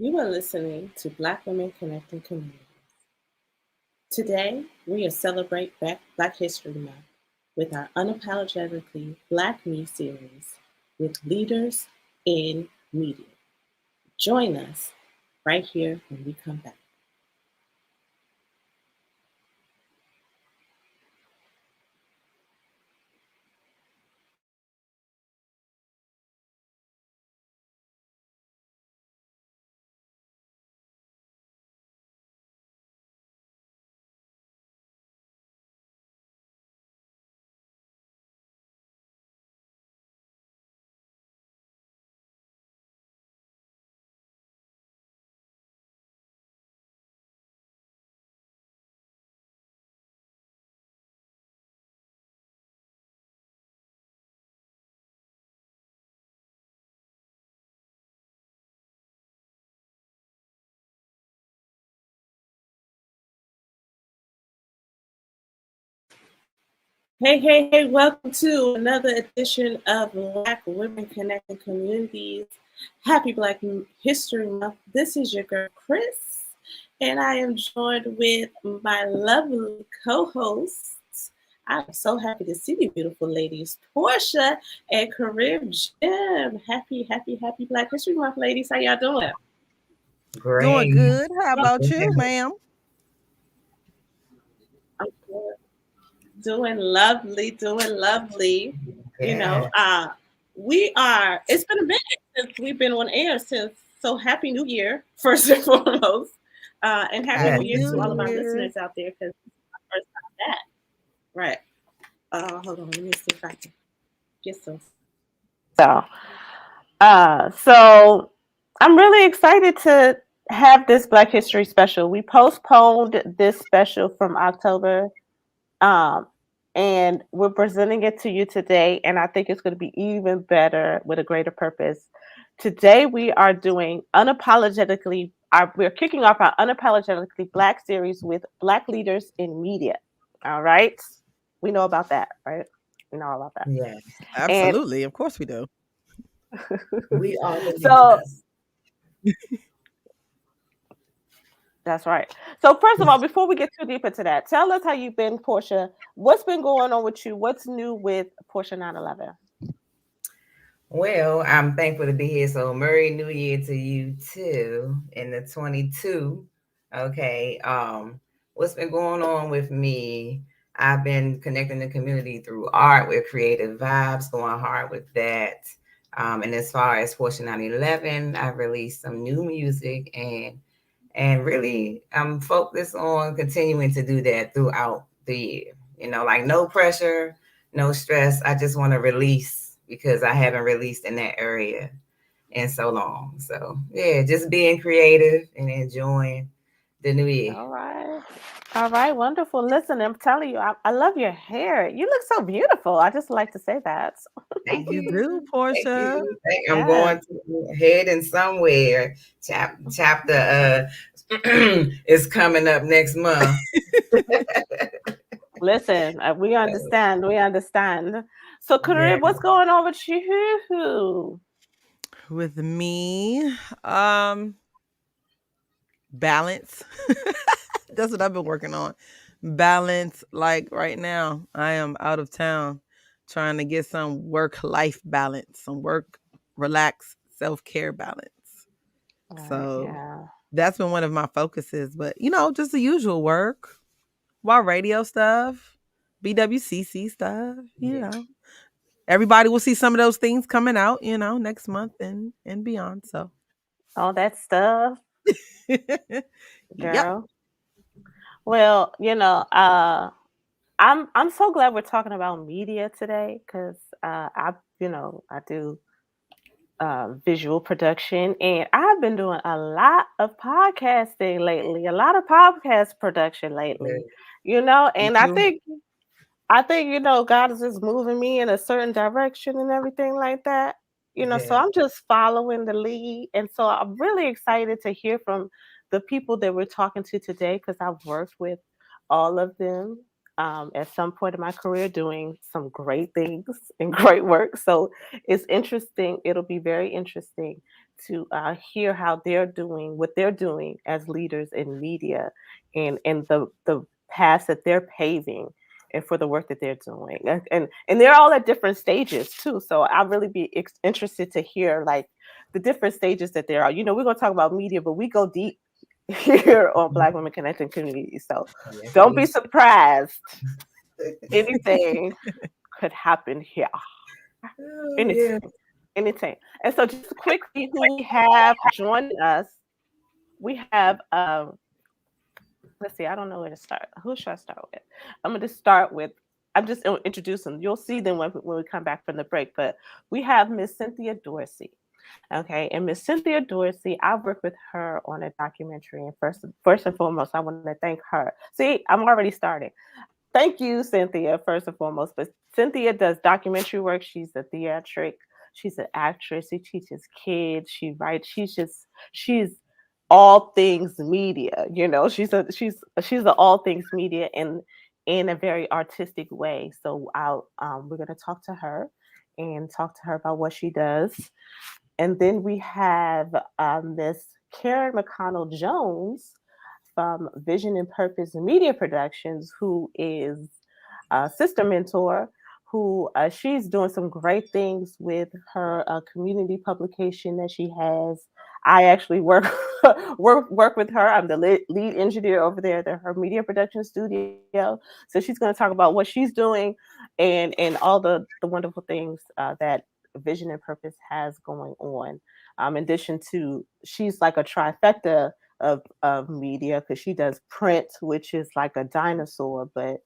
You are listening to Black Women Connecting Communities. Today, we are celebrating Black History Month with our Unapologetically Black Me series with leaders in media. Join us right here when we come back. Hey, welcome to another edition of Black Women Connecting Communities. Happy Black History Month. This is your girl, Chris, and I am joined with my lovely co hosts. I'm so happy to see you, beautiful ladies, Portia and Karim Jim. Happy Black History Month, ladies. How y'all doing? Doing Great. good. How about you, ma'am? I'm good. Doing lovely. You know, Yeah. we are, it's been a minute since we've been on air since, so happy new year, first and foremost. And happy Yes, new Happy year to New all of our indeed. Year. listeners out there because it's our first time back. Right. Hold on, let me see if I can get some. So, so I'm really excited to have this Black History special. We postponed this special from October, um, and we're presenting it to you today. And I think it's going to be even better with a greater purpose. Today, we are doing unapologetically. We're kicking off our unapologetically Black series with Black leaders in media. All right, we know about that, right? We know all about that. Yes. And Absolutely. Of course we do. We all believe in so us. that's right. So first of all, before we get too deep into that, tell us how you've been, Portia. What's been going on with you? What's new with Portia 911? Well, I'm thankful to be here. So, Merry New Year to you too in the 22. Okay. What's been going on with me? I've been connecting the community through art with creative vibes, going hard with that. And as far as Fortune 911, I've released some new music and really I'm focused on continuing to do that throughout the year. Like no pressure, no stress. I just want to release because I haven't released in that area in so long. So yeah, just being creative and enjoying the new year. All right. All right. Wonderful. Listen, I'm telling you, I love your hair. You look so beautiful. I just like to say that. Thank You do, you. Thank Portia. you. I'm Yes. going to heading somewhere. Chapter is coming up next month. Listen, we understand. We understand. So, Yeah. Kareem, what's going on with you? With me, um, balance. That's what I've been working on. Balance. Like right now, I am out of town trying to get some work life balance, some work, relax, self care balance. All right. So Yeah. that's been one of my focuses. But, just the usual work, while radio stuff, BWCC stuff, Yeah. Everybody will see some of those things coming out, next month and beyond. So, All that stuff, yep. girl. Well, I'm so glad we're talking about media today because I do visual production, and I've been doing a lot of podcasting lately, a lot of podcast production lately, Me and too. I think, God is just moving me in a certain direction and everything like that. So Yes. I'm just following the lead. And so I'm really excited to hear from the people that we're talking to today because I've worked with all of them at some point in my career doing some great things and great work. So it's interesting. It'll be very interesting to hear how they're doing, what they're doing as leaders in media, and the paths that they're paving, and for the work that they're doing, and they're all at different stages too. So I'll really be interested to hear like the different stages that there are. You know, we're gonna talk about media, but we go deep here on Black Women Connecting Communities. So Yes, don't be we. surprised. Anything could happen here. Oh, Anything. yeah. Anything. And so just quickly, who we have joining us, we have let's see, I don't know where to start. Who should I start with? I'm going to start with, I'm just going to introduce them. You'll see them when we come back from the break. But we have Miss Cynthia Dorsey. Okay. And Miss Cynthia Dorsey, I worked with her on a documentary. And first and foremost, I want to thank her. See, I'm already starting. Thank you, Cynthia, first and foremost. But Cynthia does documentary work. She's a theatric. She's an actress. She teaches kids. She writes. She's all things media. You know, she's a all things media in a very artistic way. So I'll we're gonna talk to her and talk to her about what she does. And then we have Miss Karen McConnell Jones from Vision and Purpose Media Productions, who is a sister mentor, who she's doing some great things with her community publication that she has. I actually work with her. I'm the lead engineer over there at her media production studio. So she's going to talk about what she's doing and all the wonderful things that Vision and Purpose has going on. In addition to, she's like a trifecta of media because she does print, which is like a dinosaur, but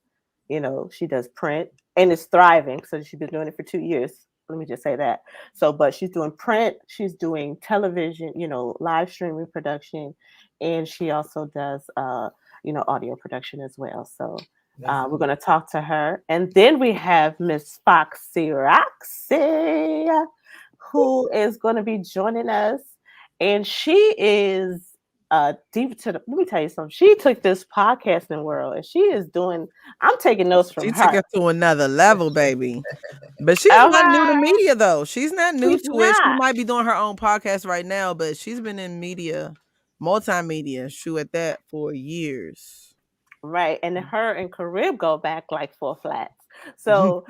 you know, she does print and it's thriving. So she's been doing it for 2 years. Let me just say that. So, but she's doing print, she's doing television, you know, live streaming production, and she also does, you know, audio production as well. So That's we're cool. going to talk to her. And then we have Miss Foxy Roxy, who is going to be joining us. And she is deep to the, let me tell you something. She took this podcasting world and she is doing, I'm taking notes from She took her. it to another level, baby. But she's not new to Okay. media, though. She's not new She's to it. She not. might be doing her own podcast right now, but she's been in media, multimedia, shoe at that for years. Right. And her and Carib go back like four flats. So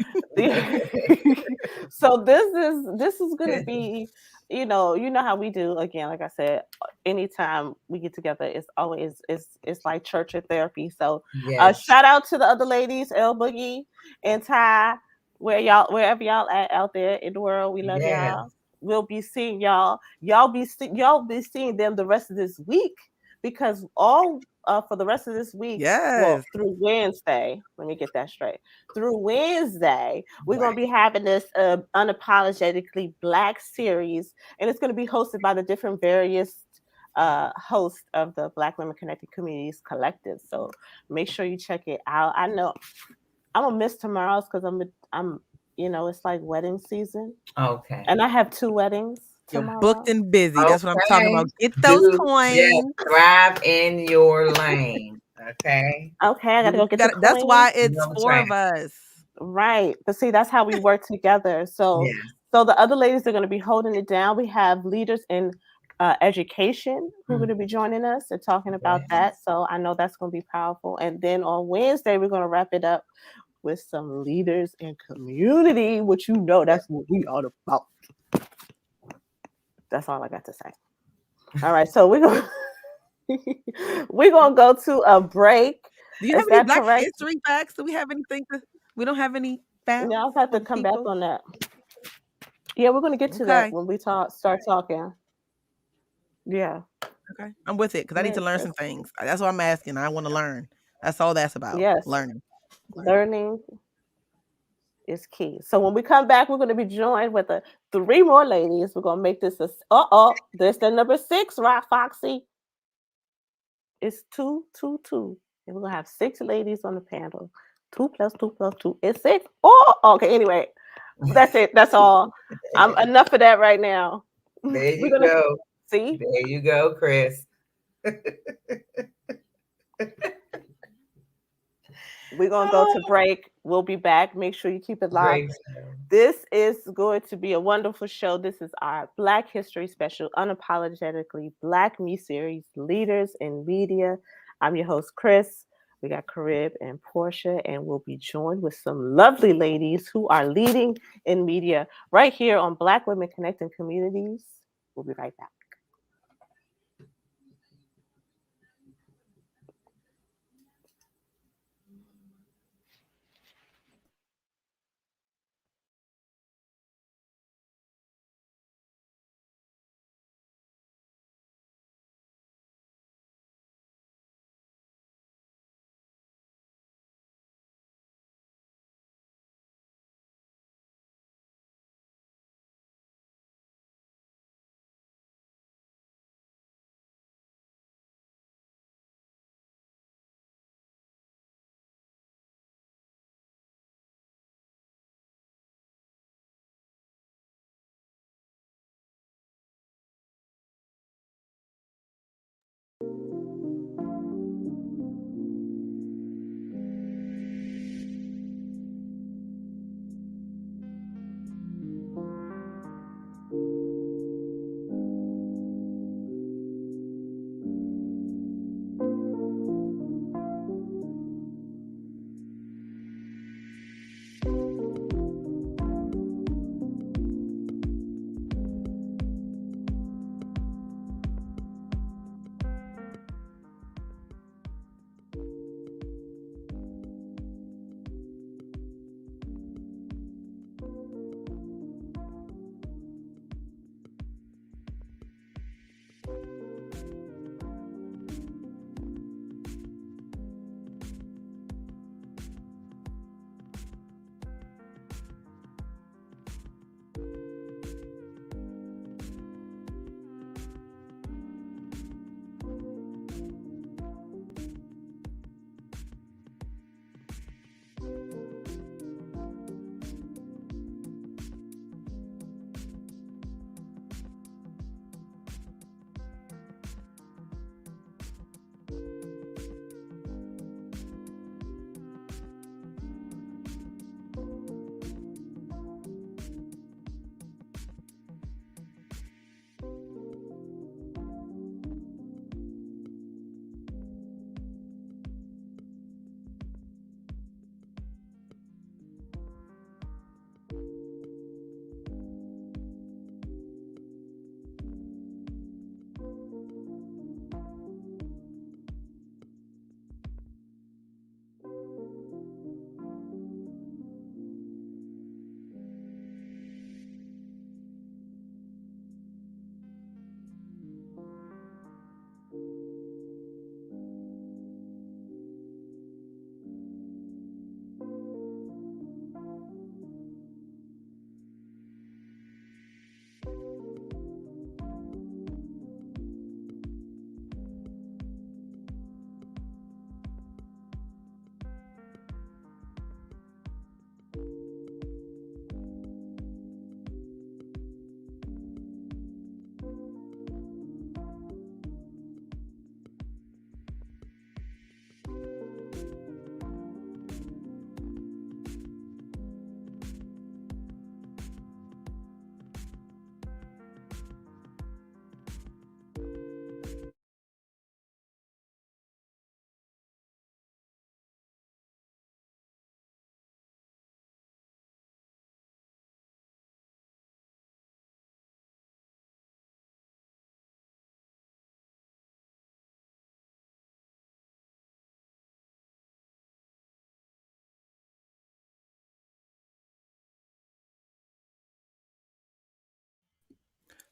so this is gonna be, you know how we do again, like I said, anytime we get together, it's always it's like church or therapy. So Yes. shout out to the other ladies, El Boogie and Ty, wherever y'all at out there in the world. We love Yes. y'all. We'll be seeing y'all. Y'all be seeing them the rest of this week because all for the rest of this week, well, Yes. through Wednesday, let me get that straight. Through Wednesday, we're going to Right. be having this Unapologetically Black series, and it's going to be hosted by the different various hosts of the Black Women Connected Communities Collective. So make sure you check it out. I know I'm going to miss tomorrow's because I'm, you know, it's like wedding season, Okay. and I have two weddings You're booked tomorrow. and busy. That's what I'm talking Okay. about. Get those Do, yes, coins. thrive in your lane. Okay. Okay, I got to You go get the got that's why coins. You it's know what's four right. of us. Right. But see, that's how we work together. So Yes. so the other ladies are going to be holding it down. We have leaders in education who are going to be joining us and talking about Yes. that. So I know that's going to be powerful. And then on Wednesday, we're going to wrap it up with some leaders in community, which you know that's what we all about. That's all I got to say. All right. So we're gonna go to a break. Do you have Is any that Black correct? history facts? Do we have anything to we don't have any facts Yeah, I'll have for to the come back people? on that. Yeah, we're gonna get to that Okay. when we start talking. Yeah. Okay. I'm with it because I need Yeah, to learn some things. That's what I'm asking. I want to learn. That's all that's about. yes. Learning. Learning is key. So when we come back, we're going to be joined with three more ladies. We're going to make this this the number 6, right, Foxy? It's 222. And we're going to have 6 ladies on the panel. 2 plus 2 plus 2 is 6. Oh, okay. Anyway, that's it. That's all. I'm enough of that right now. There We're you going to go. see. There you go, Chris. We're gonna go to break. We'll be back. Make sure you keep it locked. Great show. This is going to be a wonderful show. This is our Black History Special, Unapologetically Black Me series, Leaders in Media. I'm your host, Chris. We got Carib and Portia, and we'll be joined with some lovely ladies who are leading in media right here on Black Women Connecting Communities. We'll be right back.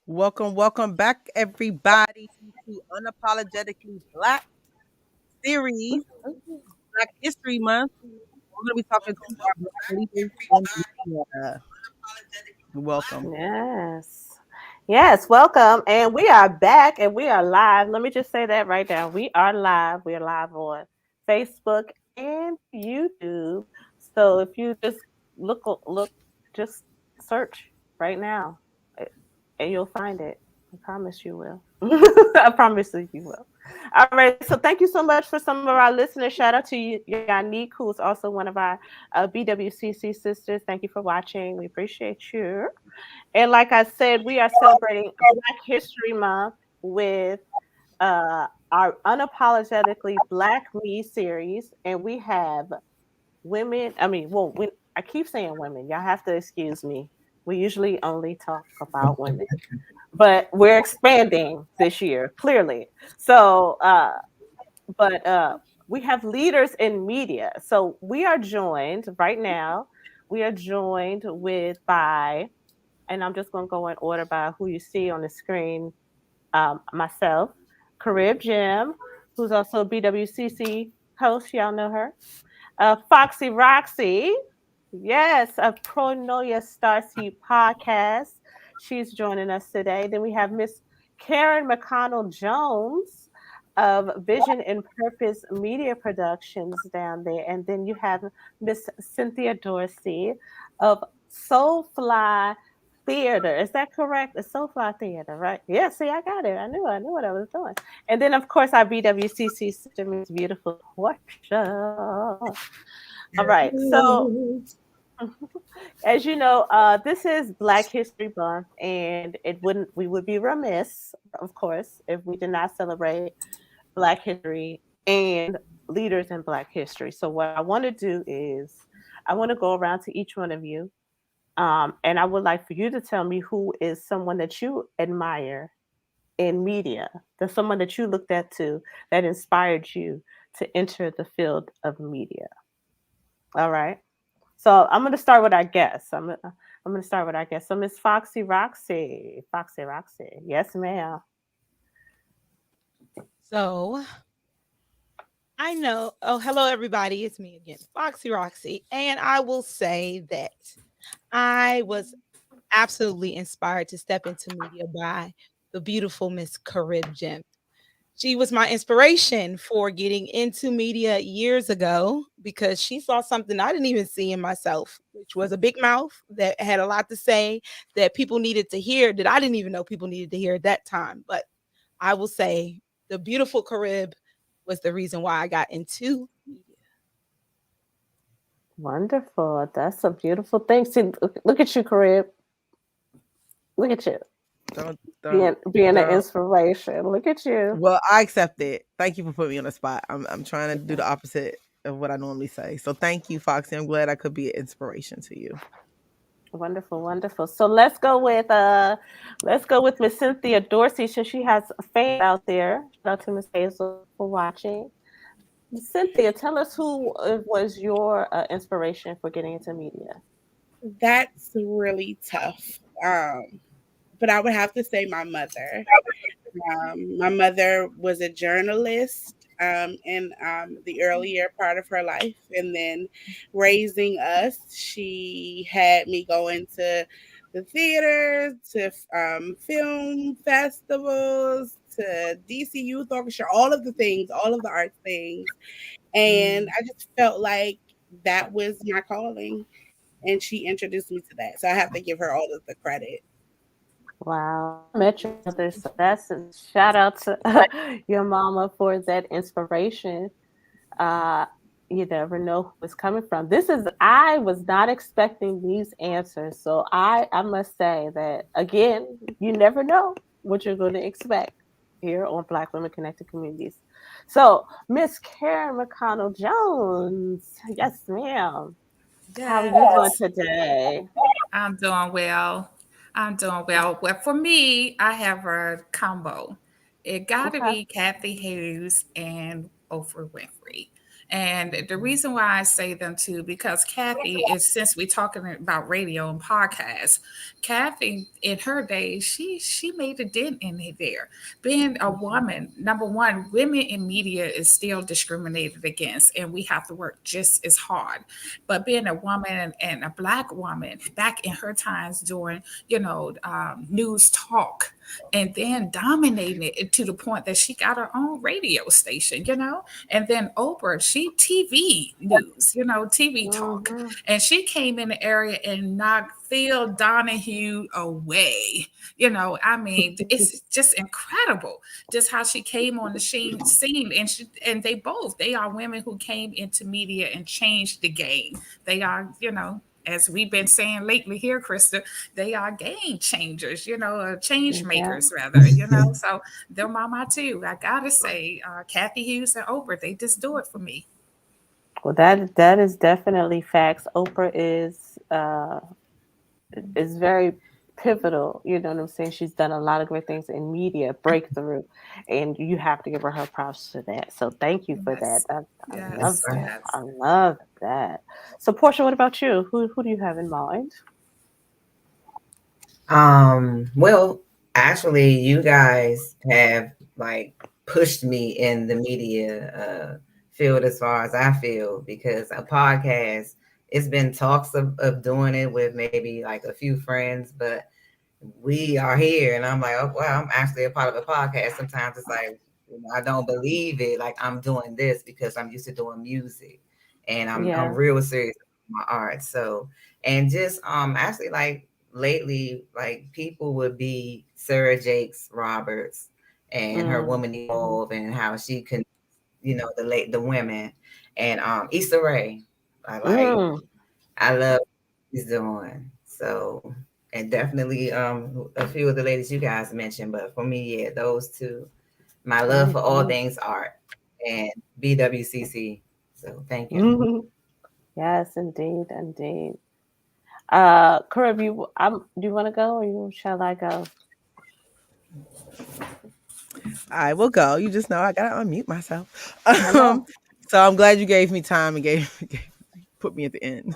Welcome, welcome back, everybody, to Unapologetically Black series, Black History Month. We're going to be talking to our Black leaders in media. Welcome. Yes. Yes, welcome. And we are back and we are live. Let me just say that right now. We are live. We are live on Facebook and YouTube. So if you just look, just search right now and you'll find it. I promise you will. I promise you will. All right. So thank you so much for some of our listeners. Shout out to Yannick, who's also one of our BWCC sisters. Thank you for watching. We appreciate you. And like I said, we are celebrating Black History Month with our Unapologetically Black Me series. And we have women. I mean, well, I keep saying women. Y'all have to excuse me. We usually only talk about women, but we're expanding this year, clearly. So, but we have leaders in media. So we are joined right now. We are joined with by, and I'm just going to go in order by who you see on the screen. Myself, Carib Jim, who's also a BWCC host. Y'all know her. Foxy Roxy, yes, of Pronoia Starseed podcast. She's joining us today. Then we have Miss Karen McConnell Jones of Vision and Purpose Media Productions down there. And then you have Miss Cynthia Dorsey of Soulfly Theater. Is that correct? It's Soulfly Theater, right? Yeah, see, I got it. I knew what I was doing. And then, of course, our BWCC sister, Miss Beautiful Portia. All right. So, as you know, this is Black History Month, and we would be remiss, of course, if we did not celebrate Black history and leaders in Black history. So, what I want to do is, I want to go around to each one of you, and I would like for you to tell me who is someone that you admire in media, there's someone that you looked at to that inspired you to enter the field of media. All right. So I'm gonna start with our guest. I'm gonna start with our guest. So Miss Foxy Roxy, Foxy Roxy, yes, ma'am. So I know. Oh, hello, everybody. It's me again, Foxy Roxy. And I will say that I was absolutely inspired to step into media by the beautiful Miss Carib Jim. She was my inspiration for getting into media years ago because she saw something I didn't even see in myself, which was a big mouth that had a lot to say that people needed to hear that I didn't even know people needed to hear at that time. But I will say the beautiful Carib was the reason why I got into media. Wonderful. That's a beautiful thing. See, look at you, Carib. Look at you Don't, being an don't. inspiration. Look at you. Well, I accept it. Thank you for putting me on the spot. I'm trying to do the opposite of what I normally say. So thank you, Foxy. I'm glad I could be an inspiration to you. Wonderful, wonderful. So let's go with Miss Cynthia Dorsey. So she has fans out there. Shout out to Miss Hazel for watching. Cynthia, tell us who was your inspiration for getting into media. That's really tough. But I would have to say my mother. My mother was a journalist in the earlier part of her life. And then raising us, she had me go into the theater, to film festivals, to DC Youth Orchestra, all of the things, all of the arts things. And I just felt like that was my calling. And she introduced me to that. So I have to give her all of the credit. Wow, I met your mother, so that's a shout out to your mama for that inspiration. Uh, you never know who it's coming from. I was not expecting these answers, so I must say that again, you never know what you're going to expect here on Black Women Connected Communities. So, Miss Karen McConnell Jones, yes, ma'am. How are you doing Yes, today? I'm doing well. I'm doing well. Well, for me, I have a combo. It got to Okay. be Kathy Hughes and Oprah Winfrey. And the reason why I say them too, because Kathy is, since we're talking about radio and podcasts, Kathy in her days, she made a dent in it there. Being a woman, number one, women in media is still discriminated against, and we have to work just as hard. But being a woman and a black woman back in her times doing, news talk, and then dominating it to the point that she got her own radio station, and then Oprah, she TV news, TV talk, Mhm. and she came in the area and knocked Phil Donahue away. I mean, it's just incredible just how she came on the scene, and they are women who came into media and changed the game. They are, as we've been saying lately here, Krista, they are game changers, change Yeah. makers rather, So they're mama too. I gotta say, Kathy Hughes and Oprah, they just do it for me. Well, that is definitely facts. Oprah is very pivotal. You know what I'm saying? She's done a lot of great things in media breakthrough, and you have to give her props for that. So thank you for that. Yes, I love yes, that. yes. I love that. So, Portia, what about you? Who do you have in mind? Well, actually, you guys have like pushed me in the media field as far as I feel because a podcast, it's been talks of doing it with maybe like a few friends, but we are here and I'm like, oh wow, I'm actually a part of a podcast. Sometimes it's like, I don't believe it. Like I'm doing this because I'm used to doing music and I'm Yeah. real serious about my art. So and just actually like lately, like people would be Sarah Jakes Roberts and her Mm. woman evolve and how she can, the women and Issa Rae. Mm. I love what she's doing. So, and definitely a few of the ladies you guys mentioned, but for me, yeah, those two. My love for all Mhm. things art and BWCC. So, thank you. Mhm. Yes, indeed, indeed. Coreb, do you want to go or shall I go? I will go. You just know I gotta unmute myself. I know. So I'm glad you gave me time and put me at the end.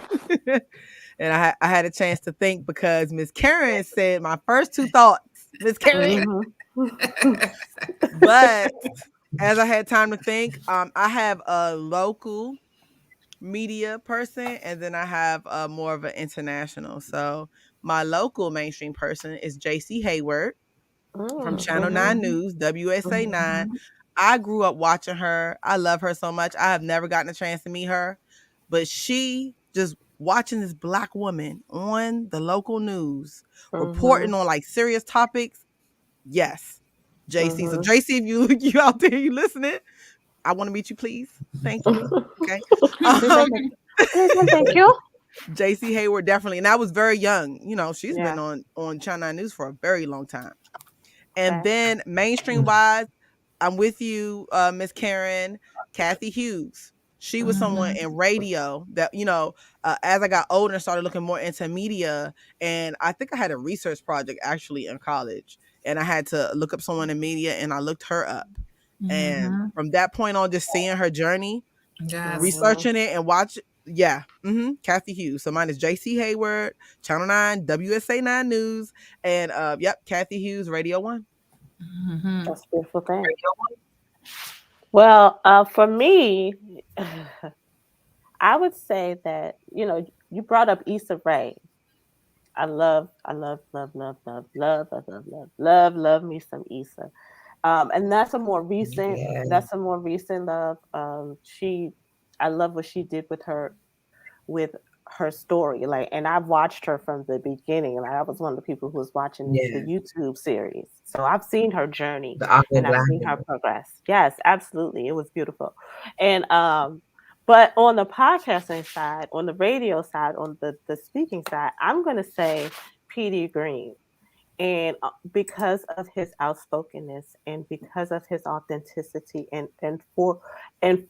And I had a chance to think because Miss Karen said my first two thoughts, Miss Karen. Mhm. But as I had time to think, I have a local media person and then I have more of an international. So my local mainstream person is JC Hayward from Mm. Channel Mhm. 9 News, WSA 9. Mhm. I grew up watching her. I love her so much. I have never gotten a chance to meet her, but she just watching this black woman on the local news reporting Mhm. on like serious topics. Yes. JC. So Mhm. JC, if you out there, you listening, I want to meet you, please. Thank you. Okay. Please and Um, thank you. Please and thank you. JC Hayward definitely, and I was very young. She's been Yeah. on Channel 9 News for a very long time. And Facts. then mainstream wise, I'm with you, Miss Karen, Kathy Hughes. She was someone Mhm. in radio that, as I got older and started looking more into media, and I think I had a research project actually in college, and I had to look up someone in media, and I looked her up. And Mhm. from that point on, just seeing her journey, Yes. Mhm. researching it and watch, yeah, Kathy Hughes. So mine is JC Hayward, Channel 9, WSA 9 News, and yep, Kathy Hughes, Radio 1. Mhm. That's a beautiful thing. Well, for me, I would say that you brought up Issa Rae. I love, love, love, love, love, love, love, love, love, love me some Issa. And that's a more recent. Yeah. That's a more recent love. I love what she did with her story. Like, and I've watched her from the beginning. Like, I was one of the people who was watching the Yeah. YouTube series, so I've seen her journey The awkward and I've black seen her girl. progress. Yes, absolutely, it was beautiful. And but on the podcasting side, on the radio side, on the speaking side, I'm gonna say PD Green. And because of his outspokenness and because of his authenticity and for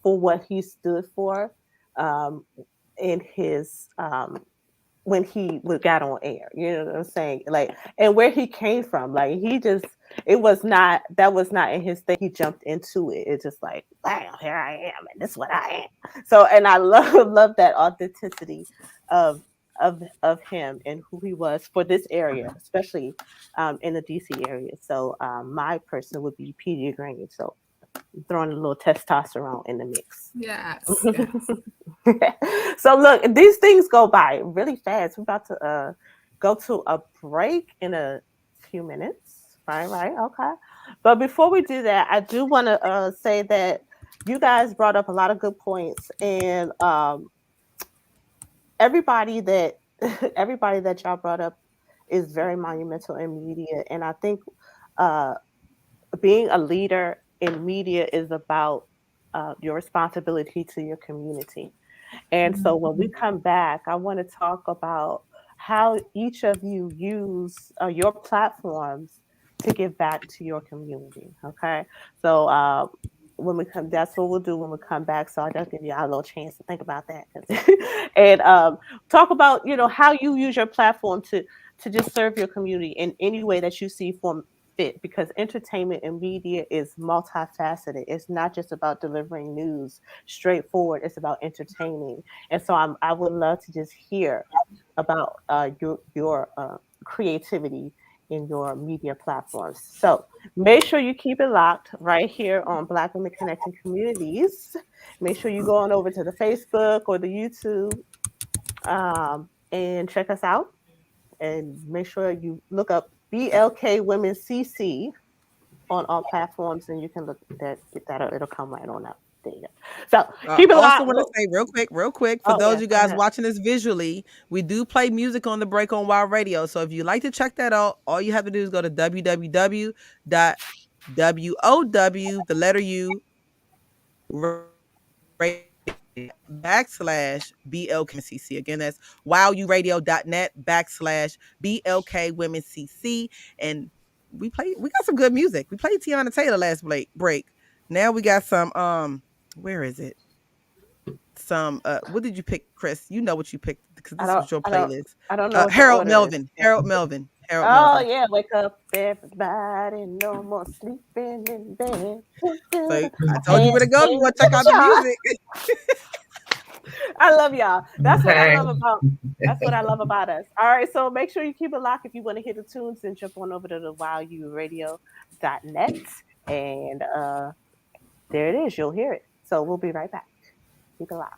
what he stood for, um, in his when he got on air, you know what I'm saying? Like, and where he came from, like it was not, that was not in his thing. He jumped into it. It's just like, wow, here I am, and this is what I am. So, and I love that authenticity of of him and who he was for this area, especially in the DC area. So, my person would be PD Green. So, throwing a little testosterone in the mix. Yes. Yes. So look, these things go by really fast. We're about to go to a break in a few minutes. Right. Okay. But before we do that, I do want to say that you guys brought up a lot of good points, and everybody that everybody that y'all brought up is very monumental in media, and I think uh, being a leader in media is about your responsibility to your community. And so when we come back, I want to talk about how each of you use your platforms to give back to your community. Okay. So when we come, that's what we'll do when we come back. So I'll just give you a little chance to think about that. And talk about, how you use your platform to just serve your community in any way that you see fit, because entertainment and media is multifaceted. It's not just about delivering news straightforward, it's about entertaining. And so I would love to just hear about your creativity in your media platforms. So make sure you keep it locked right here on Black Women Connecting Communities. Make sure you go on over to the Facebook or the YouTube, and check us out. And make sure you look up BLK Women CC on all platforms, and you can look at that, get that, it'll come right on up. There you go. So keep it Also locked. want to say real quick, for Oh those of yes, you go guys ahead. watching this visually, we do play music on the break on Wild Radio. So if you like to check that out, all you have to do is go to www.wow, the letter U, backslash BLK Women CC. Again, that's wowuradio.net /BLK Women CC. And we got some good music. We played Tiana Taylor last break. Now we got some, where is it? Some what did you pick, Chris? You know what you picked because I this don't, was your I don't, playlist. I don't know what the Harold order is. Melvin. Harold Melvin. Harold Oh Melvin. yeah, wake up everybody, no more sleeping in bed. So I told you And, where to go if you want to check look out at the y'all. music. I love y'all. That's what I Okay. love about. That's what I love about us. All right, so make sure you keep it locked. If you want to hear the tunes, then jump on over to the wowuradio.net, and there it is. You'll hear it. So we'll be right back. Keep it locked.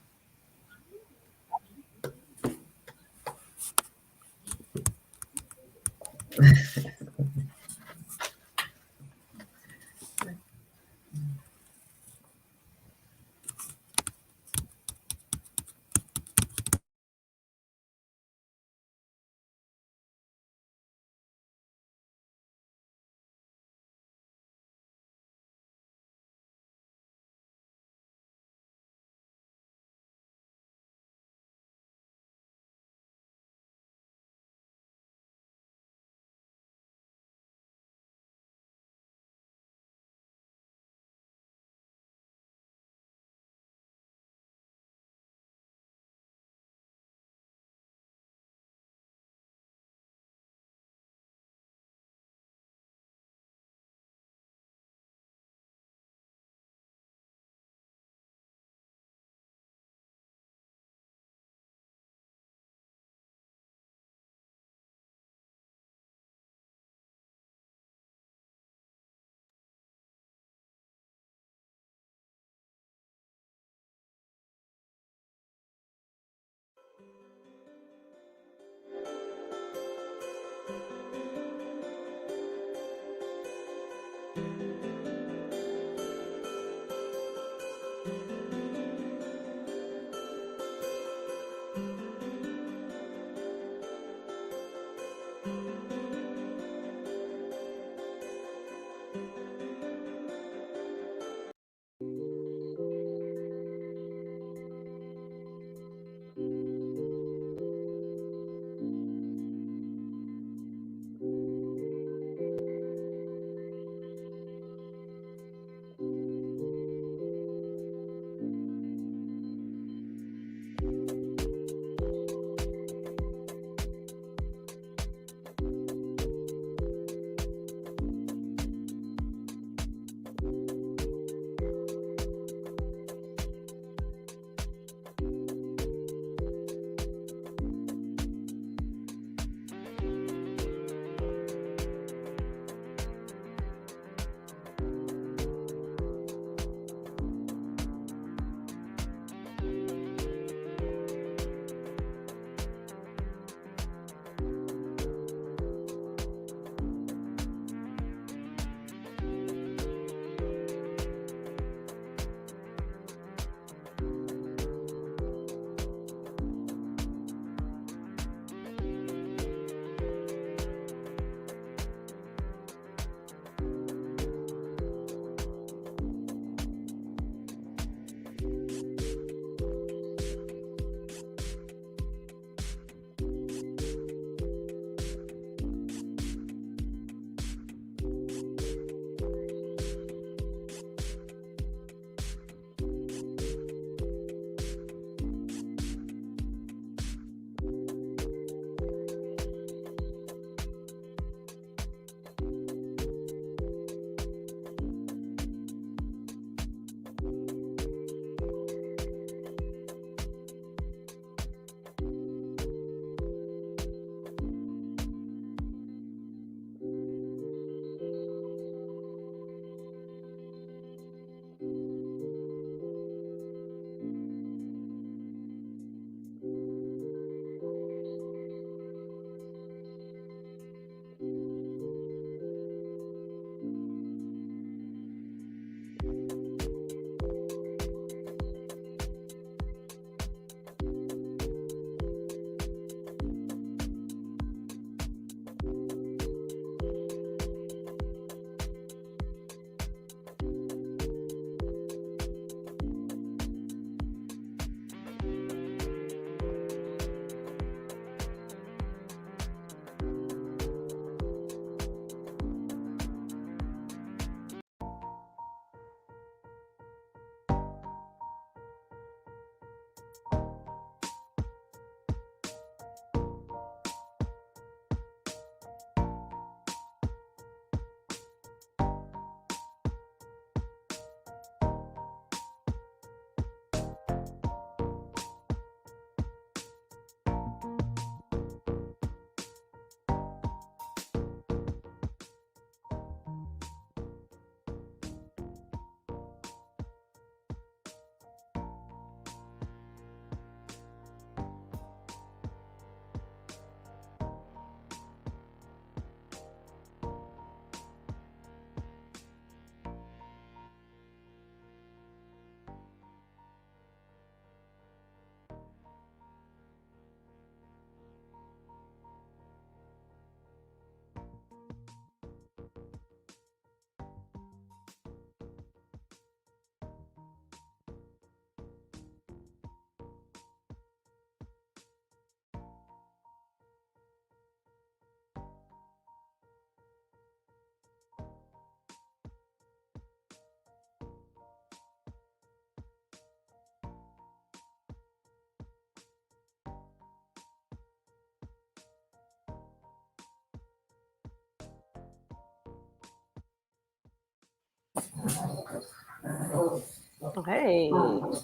Hey, all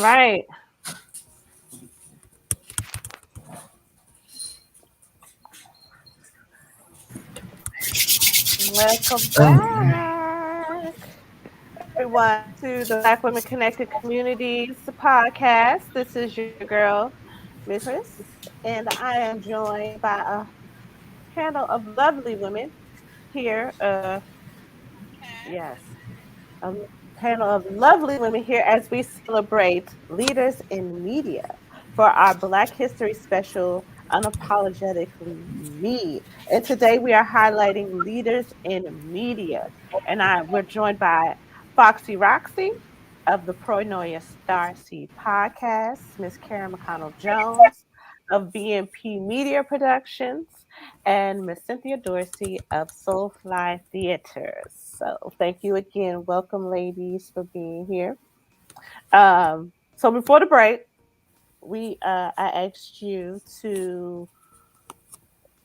right. Welcome back, everyone, to the Black Women Connected Communities podcast. This is your girl, Miss Chris, and I am joined by a panel of lovely women here. Yes, a panel of lovely women here as we celebrate leaders in media for our Black History special, Unapologetically Me. And today we are highlighting leaders in media. And we're joined by Foxy Roxy of the Pronoia Starseed podcast, Miss Karen McConnell Jones of BMP Media Productions, and Miss Cynthia Dorsey of Soulfly Theater. So thank you again. Welcome, ladies, for being here. So before the break, I asked you to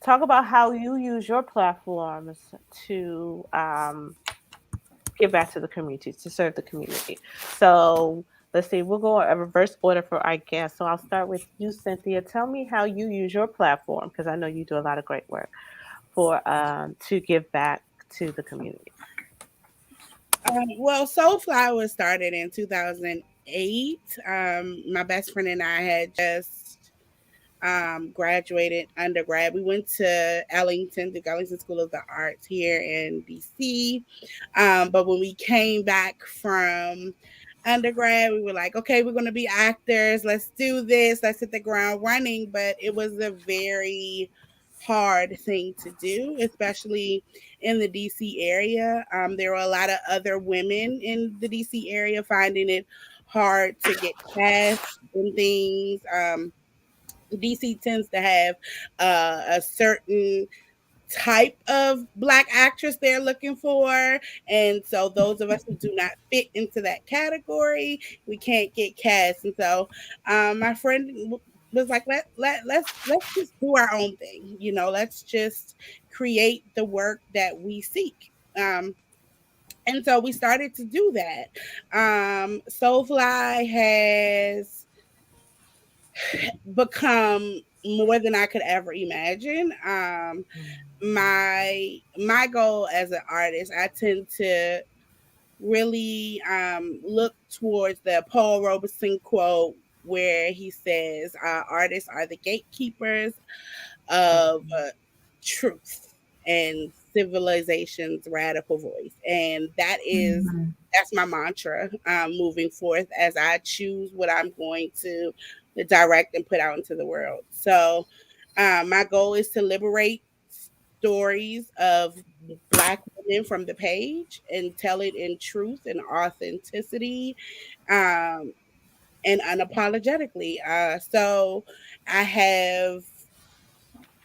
talk about how you use your platforms to give back to the community, to serve the community. So let's see, we'll go in reverse order for our guests. So I'll start with you, Cynthia. Tell me how you use your platform, because I know you do a lot of great work for to give back to the community. Well, Soulfly was started in 2008. My best friend and I had just graduated undergrad. We went to Ellington, the Ellington School of the Arts here in DC. But when we came back from undergrad, we were like, okay, we're going to be actors. Let's do this. Let's hit the ground running. But it was a very hard thing to do, especially in the DC area. There were a lot of other women in the DC area finding it hard to get cast and things. DC tends to have a certain type of Black actress they're looking for, and so those of us who do not fit into that category, we can't get cast. And so my friend was like, let's just do our own thing, let's just create the work that we seek. And so we started to do that. Soulfly has become more than I could ever imagine. My goal as an artist, I tend to really look towards the Paul Robeson quote where he says, "Artists are the gatekeepers of truth and civilization's radical voice," and that's my mantra moving forth as I choose what I'm going to direct and put out into the world. So my goal is to liberate stories of Black women from the page and tell it in truth and authenticity, and unapologetically. So I have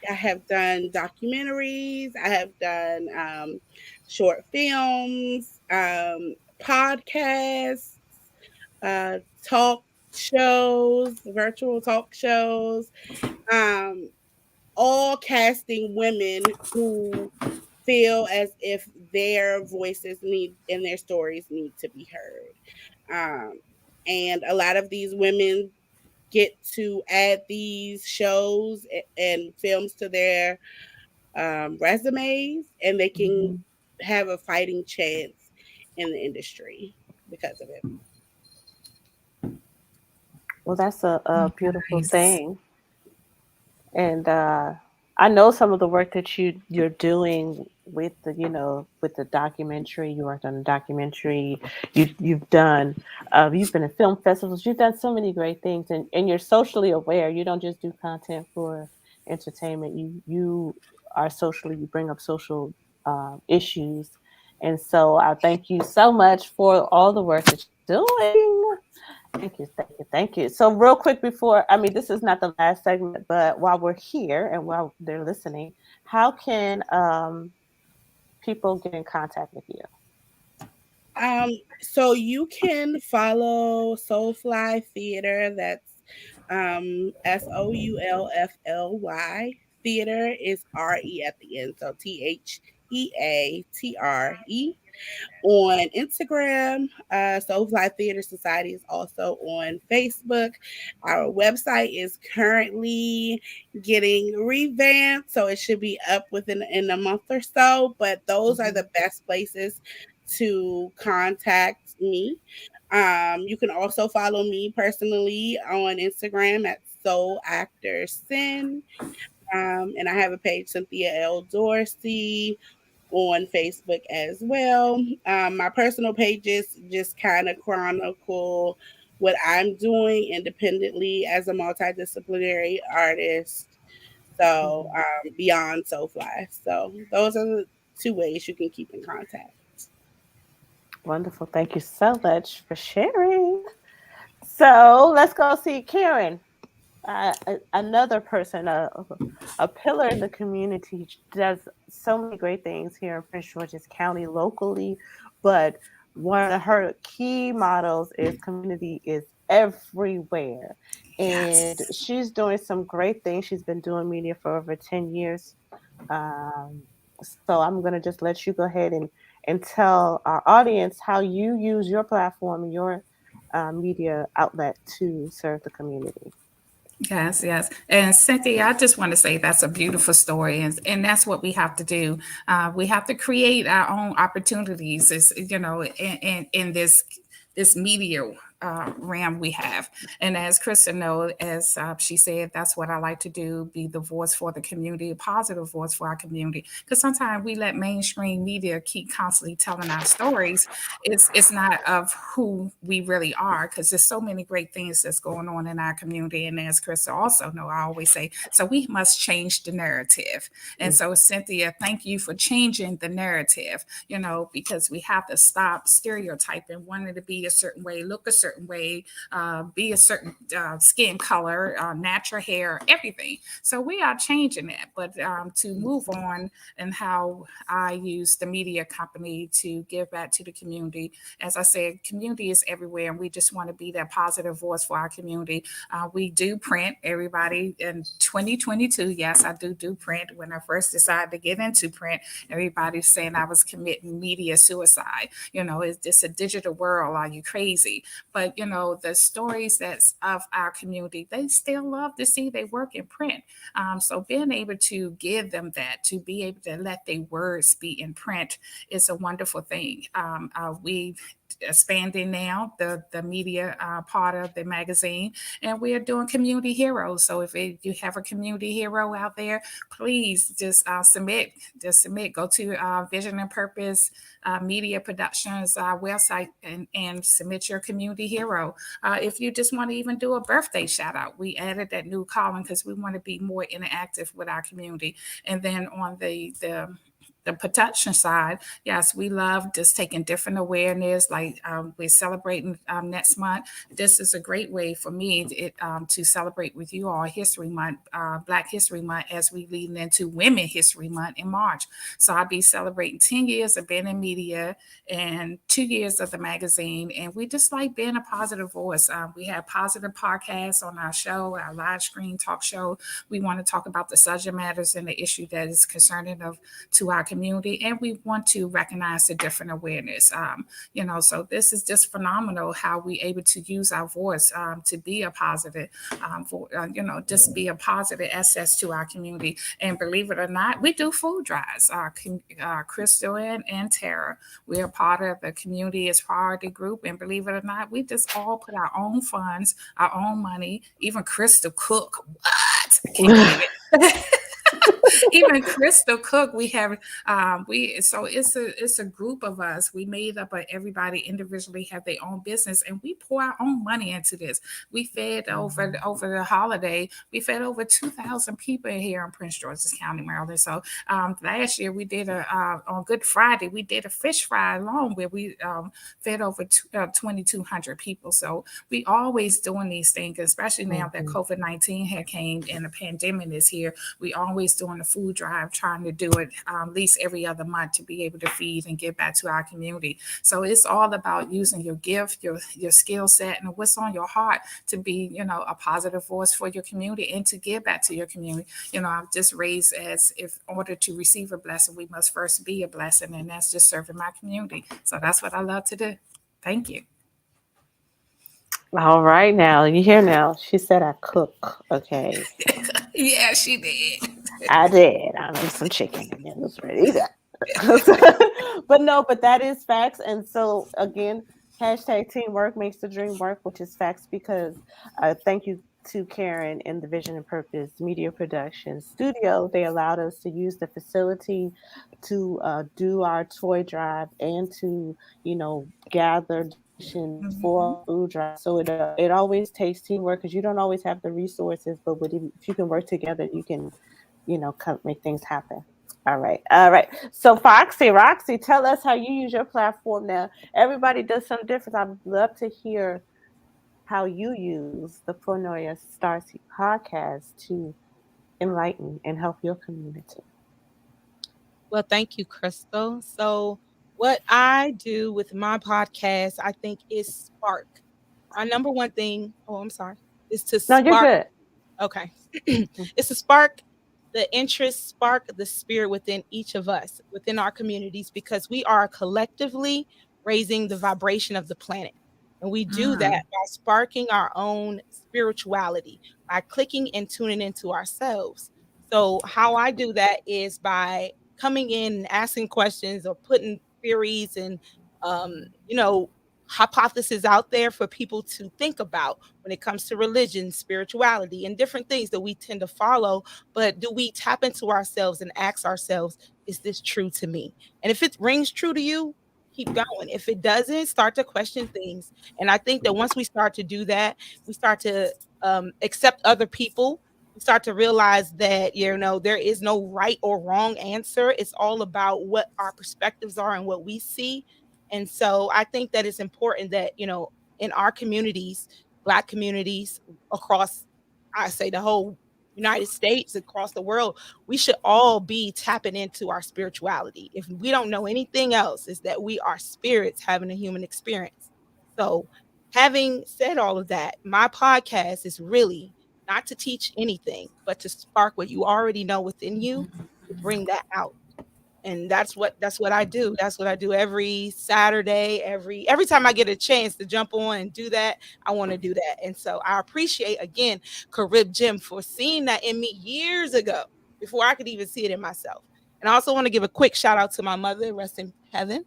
I have done documentaries. I have done short films, podcasts, talk shows, virtual talk shows, um, all casting women who feel as if their voices need and their stories need to be heard. And a lot of these women get to add these shows and films to their resumes, and they can have a fighting chance in the industry because of it. Well, that's a beautiful Nice. thing. And I know some of the work that you're doing with the with the documentary. You worked on a documentary. You've done you've been in film festivals. You've done so many great things, and you're socially aware. You don't just do content for entertainment. You are socially. You bring up social issues, and so I thank you so much for all the work that you're doing. Thank you, thank you, thank you. So, real quick before, I mean, this is not the last segment, but while we're here and while they're listening, how can people get in contact with you? So you can follow Soulfly Theater. That's Soulfly. Theater is RE at the end. So Theatre. on Instagram. Soulfly Theater Society is also on Facebook. Our website is currently getting revamped, so it should be up within in a month or so. But those are the best places to contact me. You can also follow me personally on Instagram at Soul Actor Sin. And I have a page, Cynthia L. Dorsey, on Facebook as well. My personal pages just kind of chronicle what I'm doing independently as a multidisciplinary artist. So, beyond Soulfly. So, those are the two ways you can keep in contact. Wonderful. Thank you so much for sharing. So let's go see Karen. Another person, a pillar in the community, does so many great things here in Prince George's County locally. But one of her key models is community is everywhere. And Yes. she's doing some great things. She's been doing media for over 10 years. Um, so I'm going to just let you go ahead and tell our audience how you use your platform and your media outlet to serve the community. Yes, yes. And Cynthia, I just want to say that's a beautiful story. And that's what we have to do. We have to create our own opportunities, is, in this media realm we have. And as Krista knows, as she said, that's what I like to do, be the voice for the community, a positive voice for our community. Because sometimes we let mainstream media keep constantly telling our stories. It's not of who we really are, because there's so many great things that's going on in our community. And as Krista also know, I always say, so we must change the narrative. And so Cynthia, thank you for changing the narrative, because we have to stop stereotyping, wanting to be a certain way, look a certain way, be a certain skin color, natural hair, everything. So we are changing that. But to move on, and how I use the media company to give back to the community. As I said, community is everywhere, and we just want to be that positive voice for our community. We do print, everybody, in 2022. Yes, I do print. When I first decided to get into print, everybody's saying I was committing media suicide. Is this a digital world? Are you crazy? But the stories that's of our community, they still love to see they work in print. So being able to give them that, to be able to let their words be in print, is a wonderful thing. We expanding now the media part of the magazine, and we are doing community heroes. So if you have a community hero out there, please just submit. Go to Vision and Purpose Media Productions website, and submit your community hero. If you just want to even do a birthday shout out, we added that new column because we want to be more interactive with our community. And then on the production side, yes, we love just taking different awareness. Like we're celebrating next month. This is a great way for me to celebrate with you all History Month, Black History Month, as we lead into Women History Month in March. So I'll be celebrating 10 years of being in media and 2 years of the magazine. And we just like being a positive voice. We have positive podcasts on our show, our live screen talk show. We want to talk about the subject matters and the issue that is concerning to our community, and we want to recognize the different awareness. So this is just phenomenal how we able to use our voice to be a positive, just be a positive access to our community. And believe it or not, we do food drives. Crystal and Tara, we are part of the Community as Priority group, and believe it or not, we just all put our own funds, our own money. Even Crystal cook. What? I can't believe it. Even Crystal Cook, we have so it's a group of us. We made up of everybody individually have their own business, and we pour our own money into this. We fed over the holiday, we fed over 2,000 people here in Prince George's County, Maryland. So last year we did on Good Friday, we did a fish fry alone where we fed over 2,200 people. So we always doing these things, especially now that COVID-19 had came and the pandemic is here. We always doing the food food drive, trying to do it at least every other month to be able to feed and give back to our community. So it's all about using your gift, your skill set, and what's on your heart to be, a positive voice for your community and to give back to your community. I've just raised as if in order to receive a blessing, we must first be a blessing, and that's just serving my community. So that's what I love to do. Thank you. All right, now you hear now. She said I cook. Okay, so Yeah, she did. I did. I made some chicken and it was ready to but no, but that is facts. And so again, hashtag teamwork makes the dream work, which is facts because thank you to Karen in the Vision and Purpose Media Production Studio. They allowed us to use the facility to do our toy drive and to, gather donations Mhm. for food drive. So it always takes teamwork because you don't always have the resources, but if you can work together, you can, make things happen. All right. All right. So Foxy, Roxy, tell us how you use your platform now. Everybody does something different. I'd love to hear how you use the Pronoia Starseed podcast to enlighten and help your community. Well, thank you, Crystal. So, what I do with my podcast, I think, is spark. My number one thing, oh, I'm sorry, is to No, you're spark. good. Okay. It's to spark the interest, spark the spirit within each of us, within our communities, because we are collectively raising the vibration of the planet. And we do that Mm. by sparking our own spirituality, by clicking and tuning into ourselves. So, how I do that is by coming in and asking questions or putting theories and, um, you know, hypotheses out there for people to think about when it comes to religion, spirituality, and different things that we tend to follow. But do we tap into ourselves and ask ourselves, is this true to me? And if it rings true to you, keep going. If it doesn't, start to question things. And I think that once we start to do that, we start to accept other people. We start to realize that, there is no right or wrong answer. It's all about what our perspectives are and what we see. And so I think that it's important that, in our communities, Black communities across, I say, the whole United States, across the world, we should all be tapping into our spirituality. If we don't know anything else, is that we are spirits having a human experience. So, having said all of that, my podcast is really not to teach anything, but to spark what you already know within you, to bring that out. And that's what I do. That's what I do every Saturday, every time I get a chance to jump on and do that, I want to do that. And so I appreciate again Carib Jim for seeing that in me years ago before I could even see it in myself. And I also want to give a quick shout out to my mother, rest in heaven,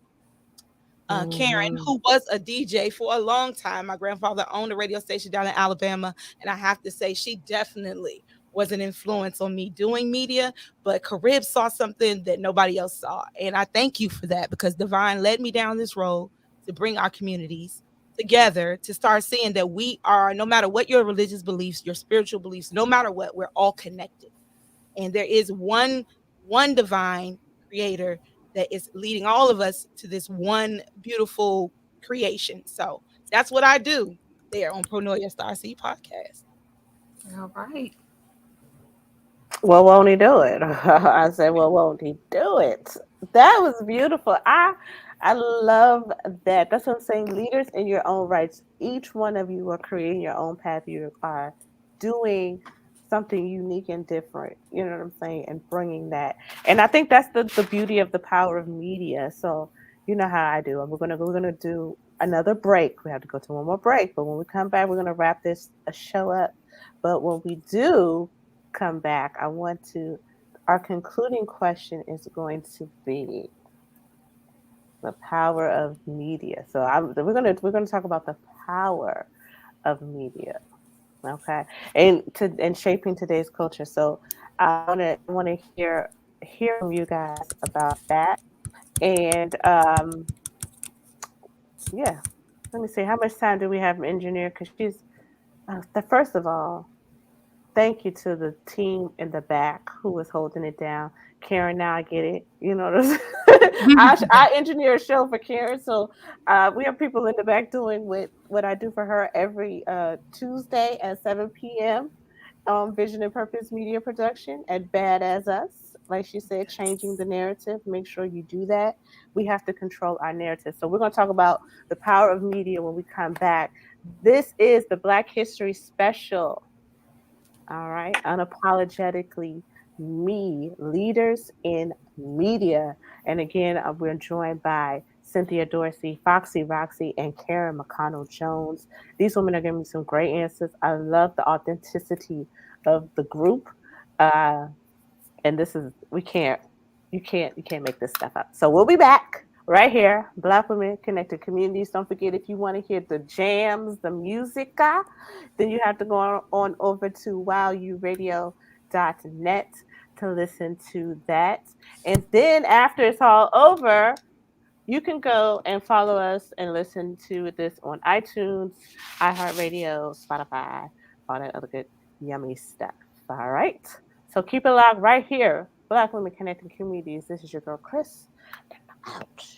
Karen, Mhm. who was a DJ for a long time. My grandfather owned a radio station down in Alabama, and I have to say, she definitely was an influence on me doing media. But Carib saw something that nobody else saw, and I thank you for that because Divine led me down this road to bring our communities together to start seeing that we are, no matter what your religious beliefs, your spiritual beliefs, no matter what, we're all connected, and there is one divine creator that is leading all of us to this one beautiful creation. So that's what I do there on Pronoia Star Seed podcast. All right. Well, won't he do it? I said, well, won't he do it? That was beautiful. I love that. That's what I'm saying. Leaders in your own rights. Each one of you are creating your own path. You are doing something unique and different. You know what I'm saying? And bringing that. And I think that's the beauty of the power of media. So you know how I do. We're gonna do another break. We have to go to one more break. But when we come back, we're gonna wrap this show up. But when we do come back, our concluding question is going to be the power of media. So we're gonna talk about the power of media, okay, and shaping today's culture. So I want to hear from you guys about that, and yeah. Let me see. How much time do we have, engineer? Because she's the first of all. Thank you to the team in the back who was holding it down. Karen, now I get it. You know, I engineer a show for Karen, so we have people in the back doing what I do for her every Tuesday at 7 p.m. Vision and Purpose Media Production at Bad As Us like she said, changing the narrative. Make sure you do that. We have to control our narrative. So we're going to talk about the power of media when we come back. This is the Black History Special. All right. Unapologetically Me, Leaders in Media. And again, we're joined by Cynthia Dorsey, Foxy Roxy, and Karen McConnell Jones. These women are giving me some great answers. I love the authenticity of the group. And this is, you can't make this stuff up. So we'll be back right here. Black Women Connected Communities. Don't forget, if you want to hear the jams, the music, then you have to go on over to wowuradio.net to listen to that. And then after it's all over, you can go and follow us and listen to this on iTunes, iHeartRadio, Spotify, all that other good yummy stuff. All right. So keep it locked right here. Black Women Connecting Communities. This is your girl, Chris. Out.